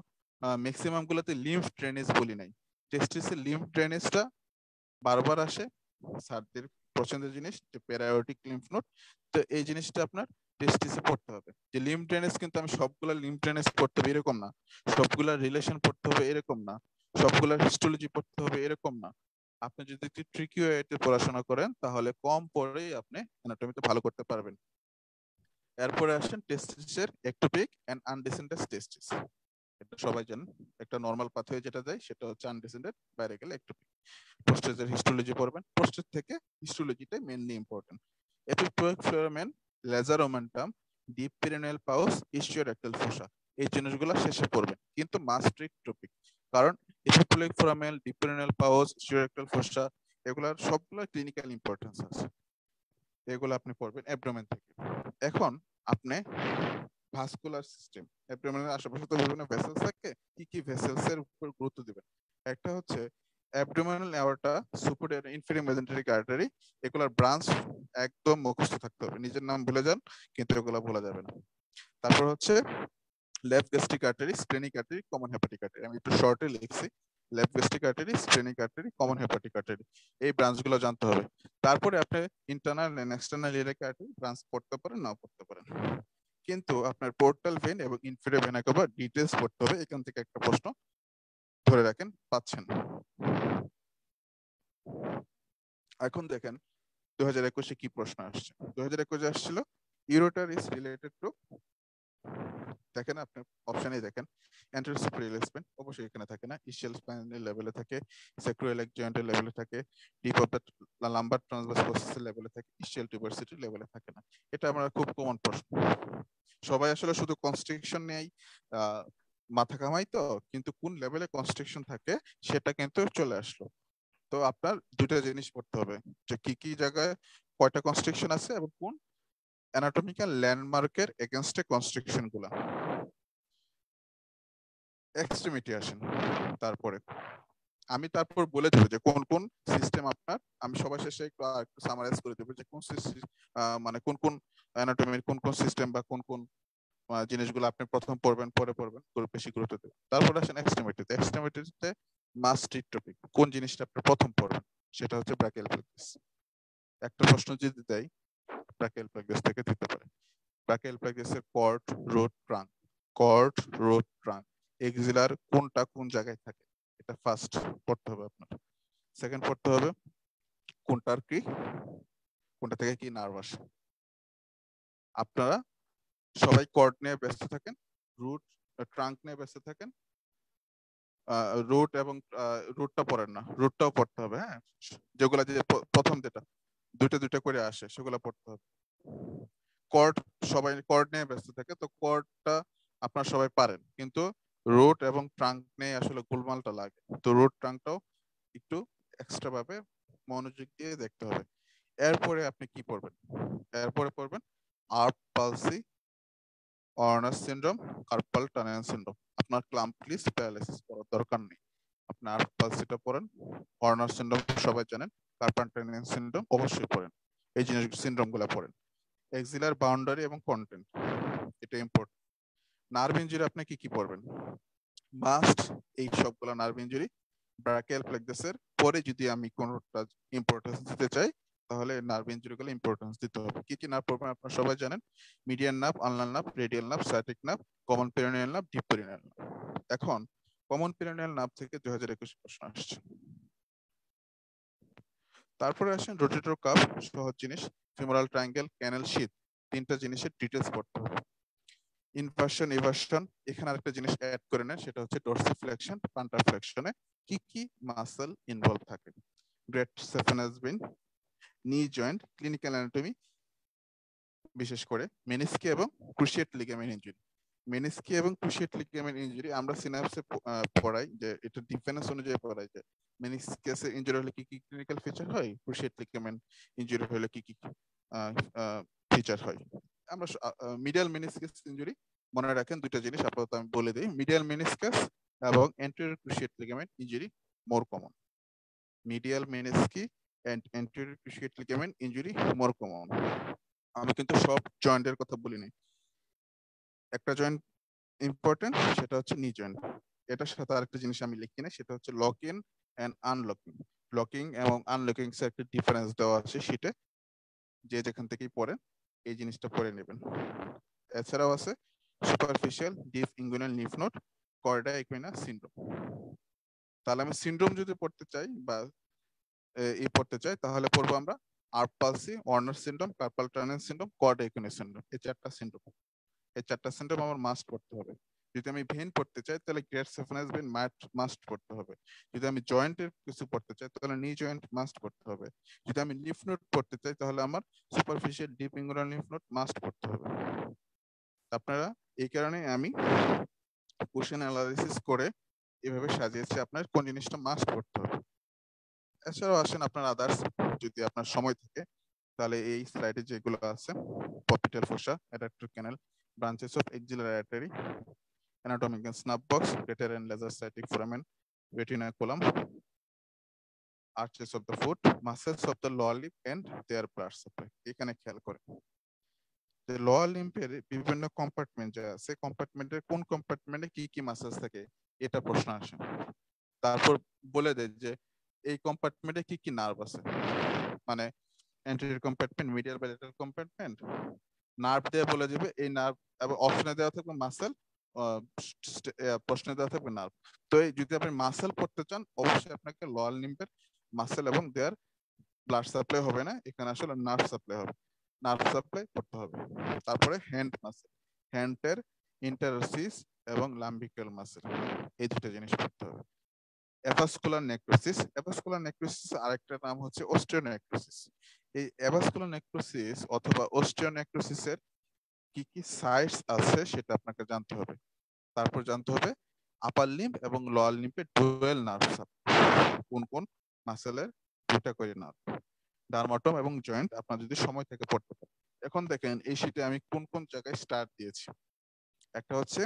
ম্যাক্সিমাম গুলোতে লিম্ফ ড্রেনেজ বলি নাই, টেস্টিসের লিম্ফ ড্রেনেজটা বারবার আসে, স্যারদের পছন্দের জিনিস যে প্যারায়োটিক লিম্ফ নোড। তো এই জিনিসটা আপনার টেস্টিসে পড়তে হবে যে লিম্ফ ড্রেনেজ কিন্তু আমি সবগুলা লিম্ফ ড্রেনেজ পড়তে হবে এরকম না, সবগুলা রিলেশন পড়তে হবে এরকম না, সবগুলা হিস্টোলজি পড়তে হবে এরকম না। আপনি যদি একটু ট্রিকি ওয়েতে পড়াশোনা করেন তাহলে কম পড়েই আপনি অ্যানাটমিতে ভালো করতে পারবেন। এরপরে আসেন টেস্টিসের একটোপিক এন্ড আনডিসেন্ডেড টেস্টিস। এটা সবাই জানেন, একটা নরমাল পাথওয়ে যেটা যায় সেটা হচ্ছে আনডিসেন্ডেড, বাইরে গেলে একটোপিক। প্রোস্টেটের হিস্টোলজি পড়বেন, প্রোস্টেট থেকে হিস্টোলজিটাই mainly important. Epiploic foramen, lesser omentum, deep perineal pouch, ischiorectal fossa, এই জিনিসগুলো শেষে পড়বেন কিন্তু মাস্ট রিড টপিক। কারণ epiploic foramen, deep perineal pouch, ischiorectal fossa এগুলার সবগুলো ক্লিনিক্যাল ইম্পর্টেন্স আছে, এগুলো আপনি পড়বেন অ্যাবডোমেন থেকে। এখন আপনি ভাস্কুলার সিস্টেম, অ্যাবডোমেনের আশেপাশে তো বিভিন্ন ভেসেলস থাকে, কি কি ভেসেলস এর উপর গুরুত্ব দিবেন। একটা হচ্ছে abdominal aorta, superior inferior mesenteric artery, এগুলার ব্রাঞ্চ একদম মুখস্থ থাকতে হবে, নিজের নাম ভুলে যান কিন্তু এগুলা ভোলা যাবে না। তারপর হচ্ছে left gastric artery, splenic artery, common hepatic artery, আমি একটু শর্টে লিখছি, left gastric artery, splenic artery, common hepatic artery, এই ব্রাঞ্চগুলো জানতে হবে। তারপরে আপনি internal and external iliac artery branch পড়তে পারেন নাও পড়তে পারেন, কিন্তু আপনার পোর্টাল ভেন এবং ইনফেরিয়র ভেনা কাভা ডিটেইলস পড়তে হবে। এখান থেকে একটা প্রশ্ন ধরে রাখেন পাচ্ছেন। এখন দেখেন 2021-এ কি প্রশ্ন আসছে। 2021-এ আসছিল ইউরোটার ইজ রিলেটেড টু, দেখেন আপনি অপশনে দেখেন অ্যান্টেরিয়র সুপিরিয়র স্পাইন, অবশ্যই এখানে থাকে না, ইসিয়াল স্পাইনের লেভেলে থাকে, স্যাক্রোইলিয়াক জয়েন্টের লেভেলে থাকে, deep of the lumber transverse প্রসেসের লেভেলে থাকে, ইসিয়াল টিউবারসিটির লেভেলে থাকে না। এটা আমরা খুব কমন প্রশ্ন, সবাই আসলে শুধু কনস্ট্রিকশন নিয়েই মাথা কামাই, তো কিন্তু কোন লেভেলে কনস্ট্রিকশন থাকে সেটা কিন্তু চলে আসলো। তো আপনার দুটো জিনিস পড়তে হবে যে কি কি জায়গায় কয়টা কনস্ট্রিকশন আছে এবং কোন অ্যানাটমিক্যাল ল্যান্ডমার্কের এগেইনস্টে কনস্ট্রিকশন গুলা। এক্সট্রিমিটি আসেন তারপরে, আমি তারপর বলে দেবো যে কোন কোন সিস্টেম আপনার, আমি সবার শেষে একটু সামারাইজ করে দেবো যে কোন মানে কোন কোন অ্যানাটমির কোন কোন সিস্টেম বা কোন কোন জিনিসগুলো আপনি প্রথম পড়বেন পরে পড়বেন বেশি গুরুত্ব দেবেন। তারপর আসেন এক্সট্রিমিটিতে। এক্সট্রিমিটিতে মাস্ট রিড টপিক, কোন জিনিসটা আপনি প্রথম পড়বেন সেটা হচ্ছে ব্রাকিয়াল প্লেক্সাস। একটা প্রশ্ন যদি দেয় ব্রাকিয়াল প্লেক্সাস থেকে দিতে পারে। ব্রাকিয়াল প্লেক্সাসের cord, root, trunk, cord, root, trunk, এক্সিলার কোনটা কোন জায়গায় থাকে এটা ফার্স্ট পড়তে হবে আপনার। সেকেন্ড পড়তে হবে কোনটার কি, কোনটা থেকে কি নার্ভ আসে। আপনারা সবাই কর্ড নিয়ে ব্যস্ত থাকেন, রুট ট্রাঙ্ক নিয়ে ব্যস্ত থাকেন, রুট এবং রুটটা পড়েন না, রুটটাও পড়তে হবে। হ্যাঁ, যেগুলা যে প্রথম যেটা দুইটা দুইটা করে আসে সেগুলো পড়তে হবে। কর্ড, সবাই কর্ড নিয়ে ব্যস্ত থাকে, তো কর্ডটা আপনারা সবাই পারেন কিন্তু রুট এবং ট্রাঙ্ক নিয়ে আসলে গোলমালটা লাগে, তো রুট ট্রাঙ্কটাও একটু এক্সট্রা ভাবে মনোযোগ দিয়ে দেখতে হবে। এরপরে আপনি কি পড়বেন, এরপরে পড়বেন Erb palsy, Horner syndrome, carpal tunnel syndrome. আপনার ক্লাম্পলিস প্যারালাইসিস পড়ার দরকার নেই, আপনি আর্প পালসিটা পড়েন, অর্নার সিনড্রোম সবাই জানেন, কার্পাল টানেল সিনড্রোম অবশ্যই পড়েন, এই জিনিস সিনড্রোম গুলা পড়েন। এক্সিলার বাউন্ডারি এবং কন্টেন্ট, এটা ইম্পর্টেন্ট। নার্ভ ইনজুরি আপনি কি কি পড়বেন? মাস্ট এই সবগুলো নার্ভ ইনজুরি ব্রাকিয়াল প্লেক্সাসের পরে যদি আমি কোনোটা ইম্পর্টেন্স দিতে চাই তাহলে নার্ভ ইনজুরি গুলো ইম্পর্টেন্স দিতে হবে। কি কি নার্ভ পড়বেন আপনারা সবাই জানেন, median nerve, ulnar nerve, radial nerve, sciatic nerve, common peroneal nerve, deep peroneal nerve. এখন কমন পেরিনিয়াল নার্ভ থেকে 2021 প্রশ্ন আসছে। তারপরে আসেন রোটেটর কাফ, সহজ জিনিস, ফিমোরাল ট্রায়াঙ্গেল, ক্যানেল শীথ, তিনটা জিনিসের ডিটেলস পড়তে হবে। ইনভার্সন ইভার্সন, এখানে আরেকটা জিনিস অ্যাড করে নেন, সেটা হচ্ছে ডরসিফ্লেকশন, প্লান্টার ফ্লেকশনে কি কি মাসল ইনভলভ থাকে। Great saphenous vein, knee joint, clinical anatomy, বিশেষ করে মেনিস্কি এবং ক্রুশিয়েট লিগামেন্ট ইনজুরি। মেনিস্কি এবং ক্রুশিয়েট লিগামেন্ট ইনজুরি আমরা সিনাপসে পড়াই, যে এটা ডিফারেন্স অনুযায়ী পড়াই, যে মেনিস্কাসের ইনজুরি হলে কি কি ক্লিনিক্যাল ফিচার হয়, ক্রুশিয়েট লিগামেন্ট ইনজুরি হলে কি কি ফিচার হয়। আমরা মিডিয়াল মেনিস্কাস ইনজুরি মনে রাখেন, দুটো জিনিস আপাতত আমি বলে দিই, মিডিয়াল মেনিস্কাস এবং anterior cruciate ligament injury more common. Medial menisci and anterior cruciate ligament injury more common. আমি কিন্তু সব জয়েন্টের কথা বলিনি, একটা জয়েন্ট ইম্পর্টেন্ট, সেটা হচ্ছে নি জয়েন্ট। এটার সাথে আরেকটা জিনিস আমি লিখি না, সেটা হচ্ছে lock in and unlocking. Locking এবং আনলকিং এর একটা ডিফারেন্স দেওয়া আছে শীটে, যে যেখান থেকেই পড়েন এই জিনিসটা পড়ে নেবেন। এছাড়াও আছে superficial deep inguinal lymph node, Korda equina syndrome. তাহলে আমি সিনড্রোম যদি পড়তে চাই বা পড়তে চাই তাহলে পড়বো আমরা Erb palsy, Warner syndrome, carpal tunnel syndrome, cauda equina syndrome. এই চারটা সিনড্রোম, এই চারটা সিনড্রোম আমার মাস্ট পড়তে হবে। যদি আমি ভেন পড়তে চাই তাহলে গ্রেট সেফানাস ভেন মাস্ট পড়তে হবে। যদি আমি জয়েন্টের কিছু পড়তে চাই তাহলে নি জয়েন্ট মাস্ট পড়তে হবে। যদি আমি লিম্ফ নোড পড়তে চাই তাহলে আমার superficial deep inguinal lymph node must পড়তে হবে। আপনারা এই কারণে আমি কোশ্চেন অ্যানালাইসিস করে এভাবে সাজিয়েছি আপনার কোন জিনিসটা মাস্ট পড়তে হবে। এছাড়াও আসেন আপনার আদার্স, যদি আপনার সময় থাকে তাহলে এই স্লাইডে যেগুলো আছে, popliteal fossa, adductor canal, branches of axillary artery, anatomic and snap box, greater and lesser sciatic foramen, retinaculum, arches of the foot, muscles of the lower limb and their blood supply। এখানে খেয়াল করে যে lower লিম্ফের বিভিন্ন compartment যা আছে, কম্পার্টমেন্টের কোন কম্পার্টমেন্টে কি কি মাসেলস থাকে এটা প্রশ্ন আসে। তারপর বলে দেয় যে এই কম্পার্টমেন্টে কি কি নার্ভ আছে, মানে অ্যান্টেরিয়র কম্পার্টমেন্ট, মিডিয়াল বা ল্যাটারাল কম্পার্টমেন্ট, নার্ভ দিয়ে বলে যাবে এই নার্ভ, এবং অপশনে দেওয়া থাকবে মাসেল, প্রশ্নে দেওয়া থাকবে নার্ভ। তো এই যদি আপনি মাসেল পড়তে চান অবশ্যই আপনাকে লোয়ার লিম্ফের মাসেল এবং দেয়ার ব্লাড সাপ্লাই হবে না, এখানে আসলে নার্ভ সাপ্লাই হবে, নার্ভ সাপ্লাই করতে হবে। তারপরে হ্যান্ড মাসেল, হ্যান্ডের ইন্টারোসিস এবং লাম্বিক্যাল মাসেল, এই দুটো জিনিস পড়তে হবে। অ্যাভাস্কুলার নেক্রোসিস, অ্যাভাস্কুলার নেক্রোসিস আরেকটা নাম হচ্ছে অস্টিওনেক্রোসিস। এই অ্যাভাস্কুলার নেক্রোসিস অথবা অস্টিওনেক্রোসিসের কি কি সাইটস আছে সেটা আপনাকে জানতে হবে। তারপর জানতে হবে আপার লিম্ব এবং লোয়ার লিম্বে ডুয়াল নার্ভ সাপ্লাই, কোন কোন মাসেলের দুটা করে নার্ভ, ডার্মাটম এবং জয়েন্ট আপনার যদি সময় থেকে পড়তে পারেন। এখন দেখেন এই শীটে আমি কোন কোন জায়গায় স্টার দিয়েছি। একটা হচ্ছে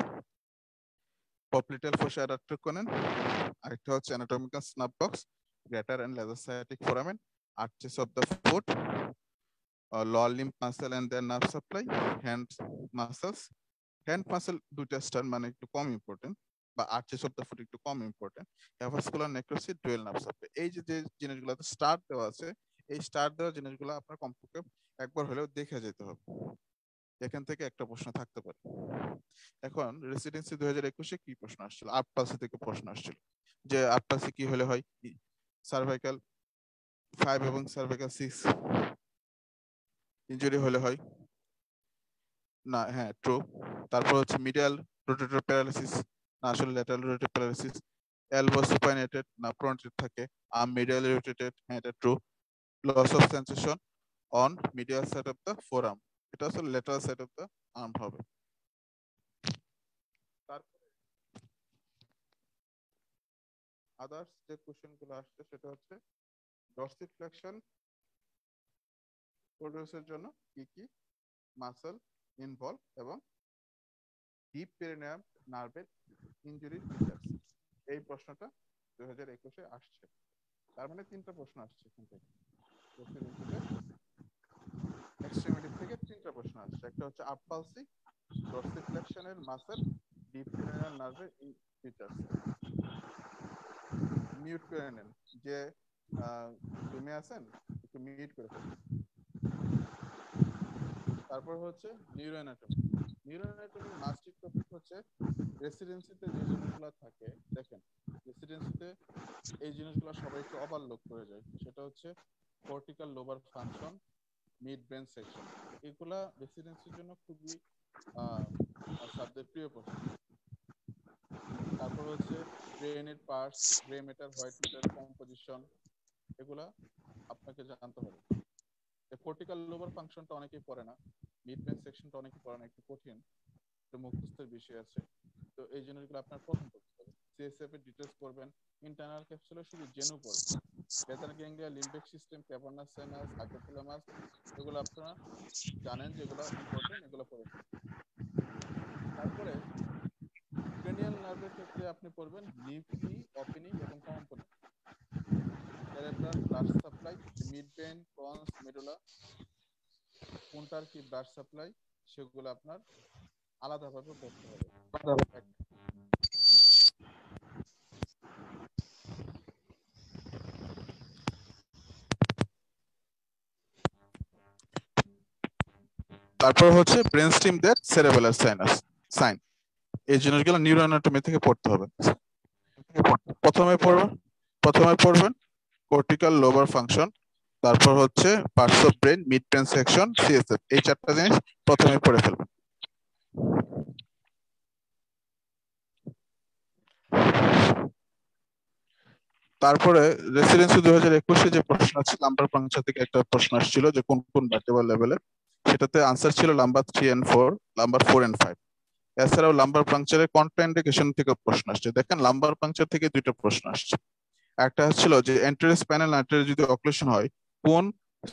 পপলিটাল ফোসা অ্যাডাক্টর কোনেন, আরেকটা হচ্ছে anatomical snuff box, greater and lesser sciatic foramen, arches of the foot, lower limb muscle and their nerve supply, hand muscles, hand muscle দুইটা স্টার মানে একটু কম ইম্পর্টেন্ট, বা আর্চেস অফ দ্য ফুট একটু কম important, avascular necrosis, dual nerve supply. এই যে যে জিনিসগুলোতে স্টার দেওয়া আছে, এই স্টার দেওয়া জিনিসগুলো আপনার কমপক্ষে একবার হলেও দেখে যেতে হবে, এখান থেকে একটা প্রশ্ন থাকতে পারে। এখন রেসিডেন্সি 2021-এ কি প্রশ্ন আসছিল, আটপালসি থেকে প্রশ্ন আসছিল যে আটপালসি কি হলে হয়, সার্ভাইকাল 5 এবং সার্ভাইকাল 6 ইনজুরি হলে হয় না, হ্যাঁ ট্রু। তারপর হচ্ছে মিডিয়াল রোটেটর প্যারালিসিস, না আসলে lateral rotator paralysis, elbow supinated না প্রোনেটেড থাকে, আর্ম মিডিয়ালি রোটেটেড, হ্যাঁ এটা true. Loss of sensation on medial side of the forearm, এটা আসলে lateral side of the arm হবে। তারপরে আদার্স যে কোশ্চেন গুলো আসছে সেটা হচ্ছে ডরসিফ্লেকশন প্রডিউসের জন্য কি কি মাসল ইনভলভ এবং ডিপ পেরিনিয়াম নার্ভের ইনজুরির ফিচার্স, এই প্রশ্নটা 2021-এ আসছে। তার মানে তিনটা প্রশ্ন আসছে এখান থেকে। এক্সট্রিমিটি থেকে তিনটা প্রশ্ন আসছে। একটা হচ্ছে আপপালসি, ডরসিফ্লেকশনের মাসেল, ডিপ ক্রেনিয়াল নার্ভের ফিচার্স। মিউট করে নেন, যে জমে আছেন একটু মিউট করে ফেলুন। তারপর হচ্ছে নিউরোঅ্যানাটমি। নিউরোঅ্যানাটমির মাস্টার টপিক হচ্ছে রেসিডেন্সিতে যে জিনিসগুলো থাকে, দেখেন রেসিডেন্সিতে এই জিনিসগুলো সবাই একটু ওভারলুক করে যায়। সেটা হচ্ছে cortical lobar function, mid brain section. এগুলা রেসিডেন্সির জন্য খুবই সাবজেক্ট প্রিয় প্রশ্ন। তারপর হচ্ছে ব্রেনের parts, grey matter, white matter composition, এগুলা আপনাকে জানতে হবে। কর্টিক্যাল লোবার ফাংশনটা অনেকেই পড়ে না, মিড ব্রেন সেকশনটা অনেকেই পড়ে না, একটু কঠিন, একটু মুখস্থের বিষয় আছে। তো এই জিনিসগুলো আপনার প্রথম করতে হবে। সিএসএফ এর ডিটেইলস পড়বেন, ইন্টারনাল ক্যাপসুলে শুধু জেনু পড়বেন, basal ganglia, limbic system, cavernous sinus, hypothalamus, এগুলো আপনারা জানেন যেগুলো ইম্পর্টেন্ট, এগুলো পড়ে ফেলবেন। তারপরে ক্রেনিয়াল নার্ভের ক্ষেত্রে আপনি পড়বেন লিফটি, ওপেনিং এবং কম্পোনিং, cerebral blood supply, midbrain, pons, medulla, কোনটার কি ব্লাড সাপ্লাই, সেগুলো আপনার আলাদাভাবে পড়তে হবে। তারপর হচ্ছে brain stem that cerebellar sinus sign, এই জিনিসগুলো নিউরোঅ্যানাটমি থেকে পড়তে হবে। প্রথমে পড়বেন কর্টিক্যাল লোবার ফাংশন, তারপর হচ্ছে parts of brain, mid brain section, CSF, এই চারটা জিনিস প্রথমে পড়ে ফেলবেন। তারপরে রেসিডেন্সি 2021-এ যে প্রশ্ন আছে, লাম্বার পাংচার থেকে একটা প্রশ্ন আসছিল যে কোন কোন ভার্টেব্রাল লেভেলে, সেটাতে আনসার ছিল লাম্বার 3 and 4, লাম্বার 4 and 5। এছাড়াও লাম্বার পাংচারের কন্ট্রাইন্ডিকেশন থেকে প্রশ্ন আসছে। দেখেন লাম্বার পাংচার থেকে দুইটা প্রশ্ন আসছে। একটা হচ্ছিল যে এন্টেরিয়র স্পাইনাল আর্টারি যদি অক্লুশন হয়, কোন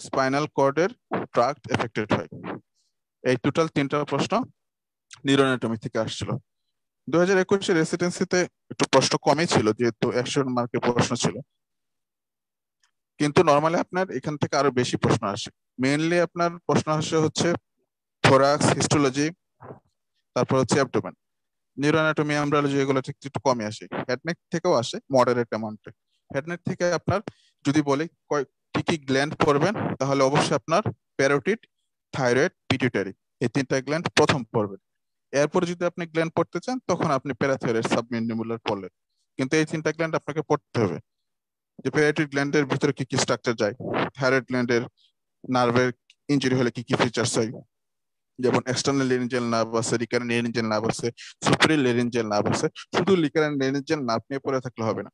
স্পাইনাল কর্ডের ট্রাক্ট এফেক্টেড হয়। এই টোটাল তিনটা প্রশ্ন নিউরোঅ্যানাটমি থেকে আসছিল। 2021-এর রেসিডেন্সিতে একটু প্রশ্ন কমই ছিল, যেহেতু 100 মার্কের প্রশ্ন ছিল, কিন্তু নর্মালি আপনার এখান থেকে আরো বেশি প্রশ্ন আসে। মেইনলি আপনার প্রশ্ন আসে হচ্ছে থোরাক্স, হিস্টোলজি, তারপর হচ্ছে অ্যাবডোমেন। নিউরোঅ্যানাটমি, এমব্রায়োলজি, এগুলো ঠিক একটু কমই আসে। হেডনেক থেকেও আসে মডারেট অ্যামাউন্টে। হেডনেক থেকে আপনার যদি বলি কি কি গ্ল্যান্ড পড়বেন, তাহলে অবশ্যই আপনার প্যারোটিড, থাইরয়েড, পিটুইটারি, এই তিনটা গ্ল্যান্ড প্রথম পড়বেন। এরপর যদি আপনি গ্ল্যান্ড পড়তে চান, তখন আপনি প্যারাথাইরয়েড, সাবমেন্ডিবুলার পড়লেন, কিন্তু এই তিনটা গ্ল্যান্ড আপনাকে পড়তে হবে। যে প্যারোটিড গ্ল্যান্ডের ভিতরে কি কি স্ট্রাকচার যায়, থাইরয়েড গ্ল্যান্ডের নার্ভের ইনজুরি হলে কি কি ফিচার্স হয়, যেমন এক্সটার্নাল লেরিঞ্জিয়াল নার্ভ আছে, রিকারেন্ট লেরিঞ্জিয়াল নার্ভ আছে, সুপিরিয়র লেরিঞ্জিয়াল নার্ভ আছে। শুধু রিকারেন্ট লেরিঞ্জিয়াল নার্ভ নিয়ে পড়ে থাকলে হবে না,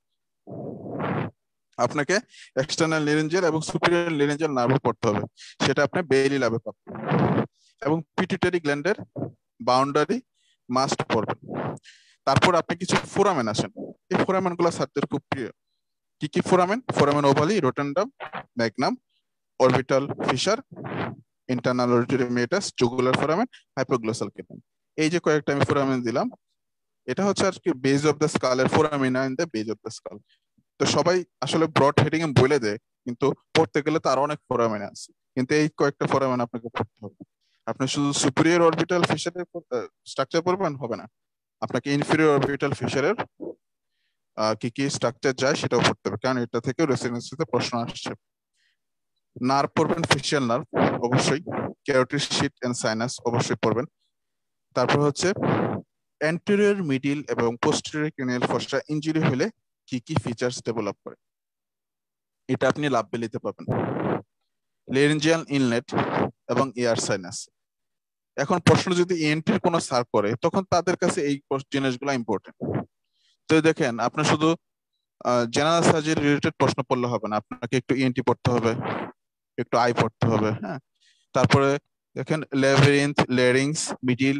আপনাকে এক্সটার্নাল লেরিঞ্জিয়াল এবং সুপিরিয়র লেরিঞ্জিয়াল নার্ভও পড়তে হবে, সেটা আপনি বেইলি ল্যাবে পাবেন। এবং পিটুইটারি গ্ল্যান্ডের বাউন্ডারি মাস্ট পড়বেন। তারপর আপনি কিছু ফোরামেন আসেন, এই ফোরামেন গুলো স্যারদের খুব প্রিয়। কি কি foramen? Foramen ovale, rotundum, magnum, orbital fissure, internal auditory meatus, jugular foramen, hypoglossal canal. এই যে কয়েকটা আমি ফোরামেন দিলাম, এটা হচ্ছে আর কি বেজ অফ দ্য স্কালের foramina in the base of the skull. তো সবাই আসলে ব্রড হেডিং এ বলে দেয়, কিন্তু পড়তে গেলে তো আরো অনেক ফোরামেন আছে, কিন্তু এই কয়েকটা ফোরামেন আপনাকে পড়তে হবে। আপনি শুধু সুপিরিয়র অরবিটাল ফিশারের স্ট্রাকচার পড়বেন হবে না, আপনাকে ইনফিরিয়র অরবিটাল ফিশারের কি কি স্ট্রাকচার যায় সেটাও পড়তে হবে, কারণ এটা থেকে রেসিডেন্সিতে প্রশ্ন আসছে। নার্ভ পড়বেন, ফেশিয়াল নার্ভ অবশ্যই, ক্যারোটিড শিট এন্ড সাইনাস অবশ্যই পড়বেন। তারপর হচ্ছে অ্যান্টেরিয়র, মিডিল এবং পোস্টেরিয়র ক্রেনিয়াল ফসা ইনজুরি হলে কি কি ফিচার্স ডেভেলপ করে, এটা আপনি লাভ বেলিতে পাবেন। লেরিঞ্জিয়াল ইনলেট এবং এয়ার সাইনাস। এখন প্রশ্ন যদি ইএনটির কোনো স্যার করে, তখন তাদের কাছে এই জিনিসগুলো ইম্পর্টেন্ট। তো দেখেন, আপনার শুধু জেনারেল সার্জারি রিলেটেড প্রশ্ন পড়লে হবে না, আপনাকে একটু ইএনটি পড়তে হবে, একটু আই পড়তে হবে, হ্যাঁ। তারপরে দেখেন labyrinth, larynx, middle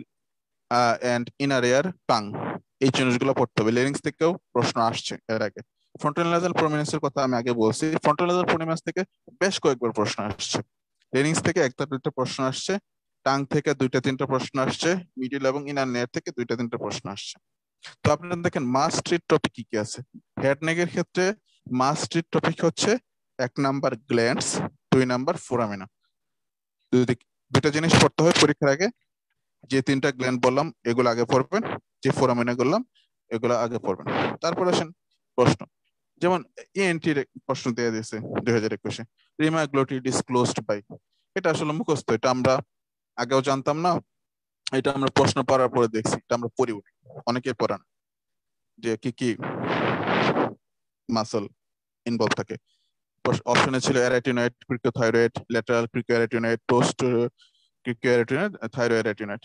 and inner ear, tongue, এই জিনিসগুলো পড়তে হবে। লেরিংস থেকেও প্রশ্ন আসছে এর আগে। ফ্রন্টাল নাসাল প্রমিনেন্সের কথা আমি আগে বলছি, ফ্রন্টাল নাসাল প্রমিনেন্স থেকে বেশ কয়েকবার প্রশ্ন আসছে। লেরিংস থেকে একটা দুইটা প্রশ্ন আসছে, টাং থেকে দুইটা তিনটা প্রশ্ন আসছে, মিডিল এবং ইনার লেয়ার থেকে দুইটা তিনটা প্রশ্ন আসছে। তো আপনারা দেখেন মাস্ট ট্রিট টপিক কি কি আছে। হেড নেকের ক্ষেত্রে মাস্ট ট্রিট টপিক হচ্ছে 1 নাম্বার গ্ল্যান্ডস, 2 নাম্বার ফোরামিনা। দুটা জিনিস পড়তে হয় পরীক্ষার আগে। যে তিনটা গ্ল্যান্ড বললাম এগুলো আগে পড়বেন, যে ফোরামিনা বললাম এগুলো আগে পড়বেন। তারপর আসেন প্রশ্ন, যেমন ইএনটির প্রশ্ন দিয়ে দিয়েছে 2021-এ, রিমা গ্লোটিড ইজ ক্লোজড বাই। এটা আসলে মুখস্থ, এটা আমরা আগেও জানতাম না, এটা আমরা প্রশ্ন পড়ার পরে দেখছি, এটা আমরা পড়ি অনেকে পড়ান যে কি কি মাসল ইনভলভ থাকে। অপশনে ছিল অ্যারাটিনয়েড, ক্রিকোথাইরয়েড, ল্যাটারাল ক্রিকোঅ্যারাটিনয়েড, পোস্ট ক্রিকোঅ্যারাটিনয়েড, থাইরোঅ্যারাটিনয়েড।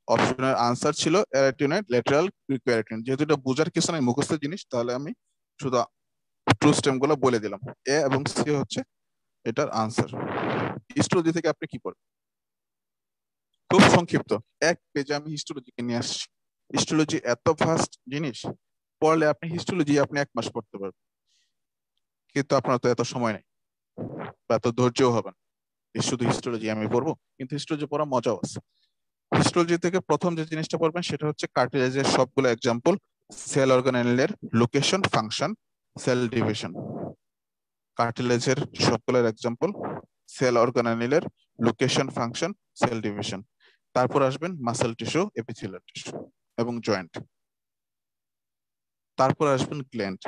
অপশনের আনসার ছিল অ্যারাটিনয়েড, ল্যাটারাল ক্রিকোঅ্যারাটিনয়েড। যেহেতু এটা বোঝার কিছু নাই, মুখস্থ জিনিস, তাহলে আমি শুধু ট্রু স্টেম গুলো বলে দিলাম। এ এবং সি হচ্ছে এটার আনসার। হিস্টোলজি থেকে আপনি কি পড়বেন? খুব সংক্ষিপ্ত এক পেজে আমি হিস্টোলজিকে নিয়ে আসছি। হিস্টোলজি এত ফাস্ট জিনিস, পড়লে আপনি হিস্টোলজি আপনি 1 মাস পড়তে পারবেন, কিন্তু আপনার তো এত সময় নেই বা এত ধৈর্যও হবে না শুধু হিস্টোলজি আমি পড়বো। কিন্তু হিস্টোলজি পড়া মজাও আছে। হিস্টোলজি থেকে প্রথম যে জিনিসটা পড়বেন সেটা হচ্ছে কার্টিলেজের সবগুলো এক্সাম্পল, সেল অর্গানেলের লোকেশন, ফাংশন, সেল ডিভিশন। কার্টিলেজের সবগুলোর এক্সাম্পল, সেল অর্গানেলের লোকেশন, ফাংশন, সেল ডিভিশন। তারপর আসবেন মাসেল টিস্যু, এপিথেলিয়াল টিস্যু এবং জয়েন্ট। তারপর আসবেন গ্ল্যান্ড।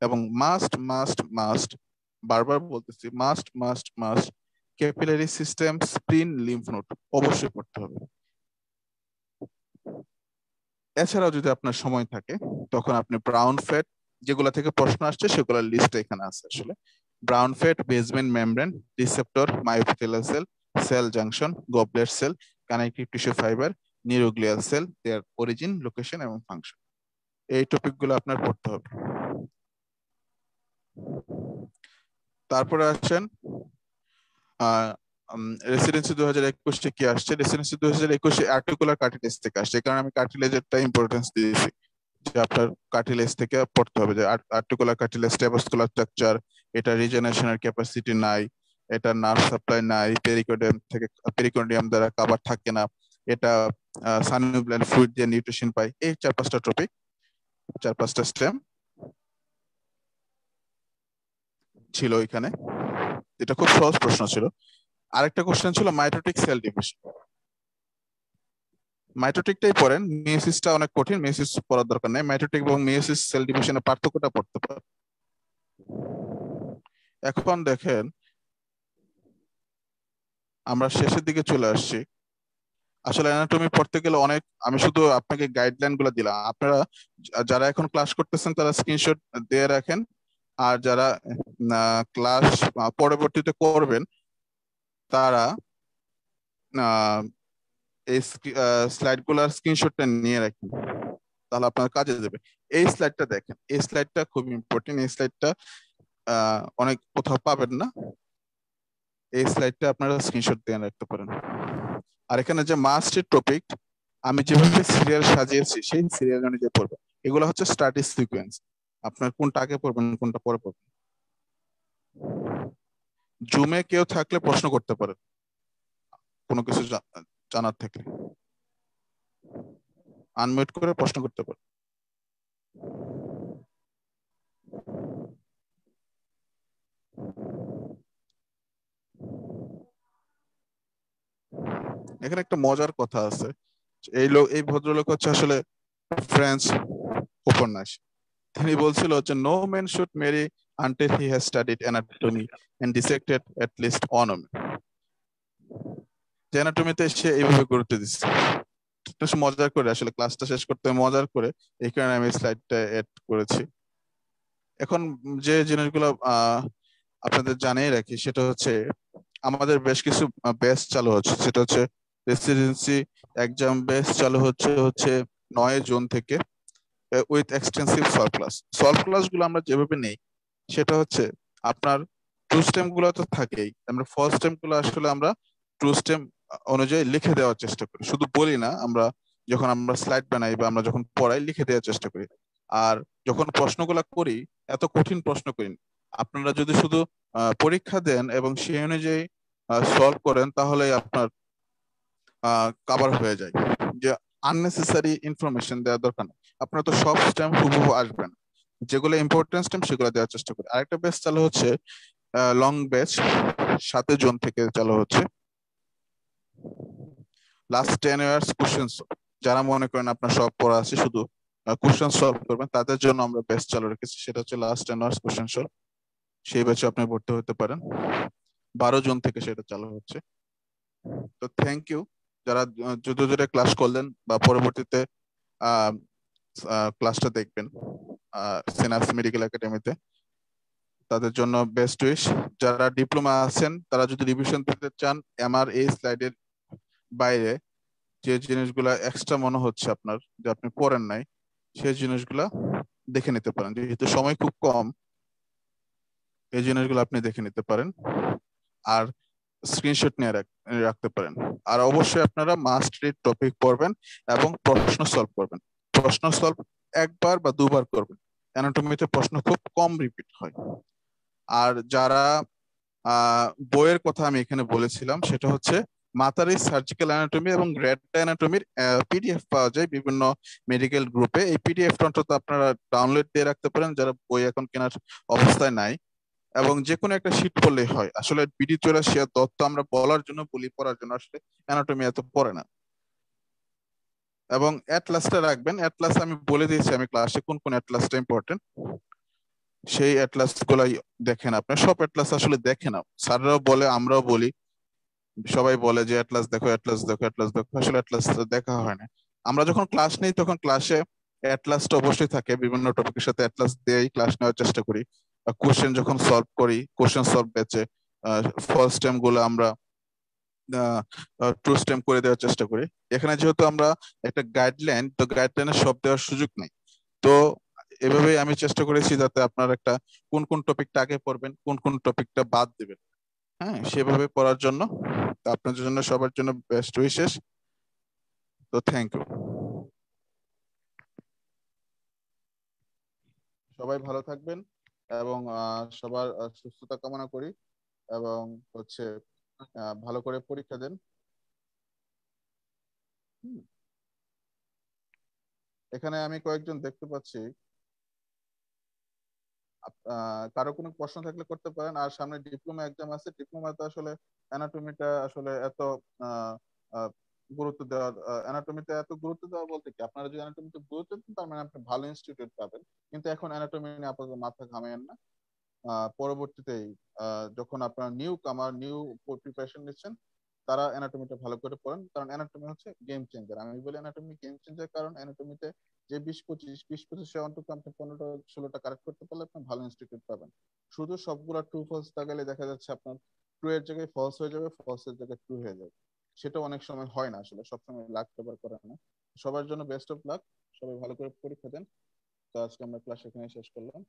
এবং মাস্ট মাস্ট মাস্ট, বারবার বলতেছি, must must must capillary system, spleen, lymph node অবশ্যই পড়তে হবে। এছাড়াও যদি আপনার সময় থাকে তখন আপনি ব্রাউন ফ্যাট, যেগুলা থেকে প্রশ্ন আসছে সেগুলোর লিস্ট এখানে আছে আসলে। Brown fat, basement membrane, receptor, myoepithelial cell, cell junction, goblet cell, connective tissue fibre, neuroglial cell, their origin, location এবং ফাংশন। এই টপিকগুলো আপনার পড়তে হবে। তারপরে আসেন রেসিডেন্সি 2021-এ কি আসছে। রেসিডেন্সি 2021-এ আর্টিকুলার কার্টিলেজ থেকে আসছে, কারণ আমি কার্টিলেজেরটা ইম্পর্টেন্স দিয়েছি যে আপনার কার্টিলেজ থেকে পড়তে হবে, যে আর্টিকুলার কার্টিলেজ স্টেবসকুলার স্ট্রাকচার, এটা রিজেনারেশনের ক্যাপাসিটি নাই, এটা নার্ভ সাপ্লাই নাই, পেরিকার্ডিয়াম থেকে, পেরিকার্ডিয়াম দ্বারা কভার থাকে না, এটা সানুব্লেন ফ্লুইড দিয়ে নিউট্রিশন পায়। এই 4-5টা টপিক, 4-5টা স্টেম ছিল এখানে। এটা খুব সহজ প্রশ্ন ছিল। আরেকটা কোশ্চেন ছিল মাইটোটিক সেল ডিভিশন। মাইটোটিকটাই পড়েন, মিয়োসিসটা অনেক কঠিন, মিয়োসিস পড়ার দরকার নেই। মাইটোটিক এবং মিয়োসিস সেল ডিভিশনের পার্থক্যটা পড়তে পারেন। এখন দেখেন আমরা শেষের দিকে চলে আসছি। আসলে অ্যানাটমি পড়তে গেলে অনেক, আমি শুধু আপনাকে গাইডলাইন গুলো দিলাম। আপনারা যারা এখন ক্লাস করতেছেন তারা স্ক্রিনশট দিয়ে রাখেন, আর যারা ক্লাস পরবর্তীতে করবেন তারা এই স্লাইড গুলার স্ক্রিনশটটা নিয়ে রাখেন, তাহলে আপনার কাজে দেবে। এই স্লাইডটা দেখেন, এই স্লাইডটা খুব ইম্পর্টেন্ট। এই স্লাইডটা অনেক কোথাও পাবেন না, এই স্লাইডটা আপনারা স্ক্রিনশট দিয়ে রাখতে পারেন। আর এখানে যে মাস্টের টপিক আমি যেভাবে সিরিয়াল সাজিয়েছি সেই সিরিয়াল অনুযায়ী পড়বেন। এগুলো হচ্ছে স্টাডি সিকোয়েন্স, আপনার কোনটা আগে পড়বেন কোনটা পরে পড়বেন। জুমে কেউ থাকলে প্রশ্ন করতে পারেন কোনো কিছু জানার থাকলে, আনমিউট করে প্রশ্ন করতে পারেন। এখানে একটা মজার কথা আছে, এই ভদ্রলোক হচ্ছে আসলে ফ্রেঞ্চ উপন্যাস। তিনি বলছিল যে no man should marry until he has studied anatomy and dissected at least one woman. যে অ্যানাটমিতে সে এইভাবে গুরুত্ব দিচ্ছে। একটু মজার করে আসলে ক্লাসটা শেষ করতে মজার করে, এই কারণে আমি স্লাইডটা এড করেছি। এখন যে জিনিসগুলো আপনাদের জানিয়ে রাখি সেটা হচ্ছে আমাদের বেশ কিছু ব্যাচ চালু হচ্ছে, সেটা হচ্ছে রেসিডেন্সি এক্সাম ব্যাচ চালু হচ্ছে 9 জুন থেকে, উইথ এক্সটেন্সিভ সলভ ক্লাস গুলো আমরা যেভাবে নেই সেটা হচ্ছে আপনার টু স্টেম গুলো তো থাকেই, আমরা ফার্স্ট স্টেম গুলো আসলে আমরা টু স্টেম অনুযায়ী লিখে দেওয়ার চেষ্টা করি, শুধু বলি না, আমরা যখন আমরা স্লাইড বানাই বা আমরা যখন পড়াই লিখে দেওয়ার চেষ্টা করি। আর যখন প্রশ্নগুলো করি এত কঠিন প্রশ্ন করি না। আপনারা যদি শুধু পরীক্ষা দেন এবং সেই অনুযায়ী সলভ করেন তাহলে আপনার কভার হয়ে যায়, যে আননেসেসারি ইনফরমেশন দেওয়ার দরকার নেই। আপনারা তো সব স্টেম হুবহু আসবেন, যেগুলো ইম্পর্টেন্ট স্টেম সেগুলো দেওয়ার চেষ্টা করি। আরেকটা ব্যাচ চালু হচ্ছে লং ব্যাচ 7 জুন থেকে চালু হচ্ছে, লাস্ট 10 ইয়ার্স কোশ্চেন, যারা মনে করেন আপনার সব পড়া আছে শুধু কোশ্চেন সলভ করবেন, তাদের জন্য আমরা বেস্ট চালু রেখেছি, সেটা হচ্ছে লাস্ট 10 ইয়ার্স কোশ্চেন সলভ। সেই ব্যাচে আপনি ভর্তি হতে পারেন, 12 জুন থেকে সেটা চালু হচ্ছে। তো থ্যাংক ইউ যারা যত জোরে ক্লাস করলেন বা পরবর্তীতে ক্লাসটা দেখবেন সিনাপস মেডিকেল একাডেমিতে, তাদের জন্য বেস্ট উইশ। যারা ডিপ্লোমা আছেন তারা যদি রিভিশন দিতে চান, আমার এই স্লাইডের বাইরে যে জিনিসগুলা এক্সট্রা মনে হচ্ছে আপনার যে আপনি পড়েন নাই, সেই জিনিসগুলা দেখে নিতে পারেন। যেহেতু সময় খুব কম, এই জিনিসগুলো আপনি দেখে নিতে পারেন আর স্ক্রিনশট নিয়ে রাখতে পারেন। আর অবশ্যই আপনারা মাস্ট রিড টপিক পড়বেন এবং প্রশ্ন সলভ করবেন। প্রশ্ন সলভ একবার বা দুবার করবেন, অ্যানাটমিতে প্রশ্ন খুব কম রিপিট হয়। আর যারা বইয়ের কথা আমি এখানে বলেছিলাম, সেটা হচ্ছে মাতারি সার্জিক্যাল অ্যানাটমি এবং রেড অ্যানাটমির পিডিএফ পাওয়া যায় বিভিন্ন মেডিকেল গ্রুপে। এই পিডিএফটা অন্তত আপনারা ডাউনলোড দিয়ে রাখতে পারেন যারা বই এখন কেনার অবস্থায় নাই, এবং যে কোনো একটা শীট পড়লেই হয়। আসলে BD-84 তত্ত্ব আমরা বলার জন্য বলি, পড়ার জন্য আসলে অ্যানাটমি এত পড়ে না। এবং অ্যাটলাসটা রাখবেন, অ্যাটলাস আমি বলে দিয়েছি আমি ক্লাসে কোন কোন অ্যাটলাসটা ইম্পর্টেন্ট, সেই অ্যাটলাস গুলাই দেখেন। আপনার সব অ্যাটলাস আসলে দেখে না, স্যাররাও বলে আমরাও বলি, সবাই বলে যে অ্যাটলাস দেখো, অ্যাটলাস দেখো, অ্যাটলাস দেখো, আসলে অ্যাটলাস দেখা হয় না। আমরা যখন ক্লাস নেই তখন ক্লাসে অ্যাটলাসটা অবশ্যই থাকে, বিভিন্ন টপিকের সাথে অ্যাটলাস দিয়েই ক্লাস নেওয়ার চেষ্টা করি। কোশ্চেন যখন সলভ করি, কোশ্চেন সলভ ব্যাচে ফার্স্ট টাইম গুলো আমরা ট্রু স্টেম করে দেওয়ার চেষ্টা করি। এখানে যেহেতু আমরা একটা গাইডলাইন, তো গাইডলাইনে সব দেওয়ার সুযোগ নেই। তো এভাবেই আমি চেষ্টা করেছি যাতে আপনার একটা কোন কোন টপিকটা আগে পড়বেন, কোন কোন টপিকটা বাদ দিবেন, হ্যাঁ সেভাবে পড়ার জন্য। তো আপনাদের জন্য সবার জন্য বেস্ট উইশেস। তো থ্যাংক ইউ, সবাই ভালো থাকবেন এবং সবার সুস্থতা কামনা করি, এবং হচ্ছে ভালো করে পরীক্ষা দেন। হুম, এখানে আমি কয়েকজন দেখতে পাচ্ছি, কারো কোনো প্রশ্ন থাকলে করতে পারেন। আর সামনে ডিপ্লোমা এক্সাম আছে, ডিপ্লোমাতে আসলে অ্যানাটমিটা আসলে এত আহ, আহ, গুরুত্ব দেওয়া, অ্যানাটমিতে এত গুরুত্ব দেওয়া বলতে কি, আপনারা যদি অ্যানাটমিতে গুরুত্ব দেন তার মানে আপনি ভালো ইনস্টিটিউট পাবেন। কিন্তু এখন অ্যানাটমি নিয়ে আপাতত মাথা ঘামায়েন না। পরবর্তীতেই যখন আপনার নিউ কামার, নিউ প্রিপারেশন নিচ্ছেন, তারা অ্যানাটমিটা ভালো করে পড়েন, কারণ অ্যানাটমি হচ্ছে গেম চেঞ্জার। আমি বলি অ্যানাটমি গেম চেঞ্জার, কারণ অ্যানাটমিতে যে 20-25 অন্তত আপনি 15টা 16টা কারেক্ট করতে পারলে আপনি ভালো ইনস্টিটিউট পাবেন। শুধু সবগুলা ট্রু ফলস লাগালে দেখা যাচ্ছে আপনার ট্রু এর জায়গায় ফলস হয়ে যাবে, ফলস এর জায়গায় ট্রু হয়ে যাবে। সেটা অনেক সময় হয় না, আসলে সবসময় লাক ফেভার করে না। সবার জন্য বেস্ট অফ লাক, সবাই ভালো করে পরীক্ষা দেন। তো আজকে আমরা ক্লাস এখানে শেষ করলাম।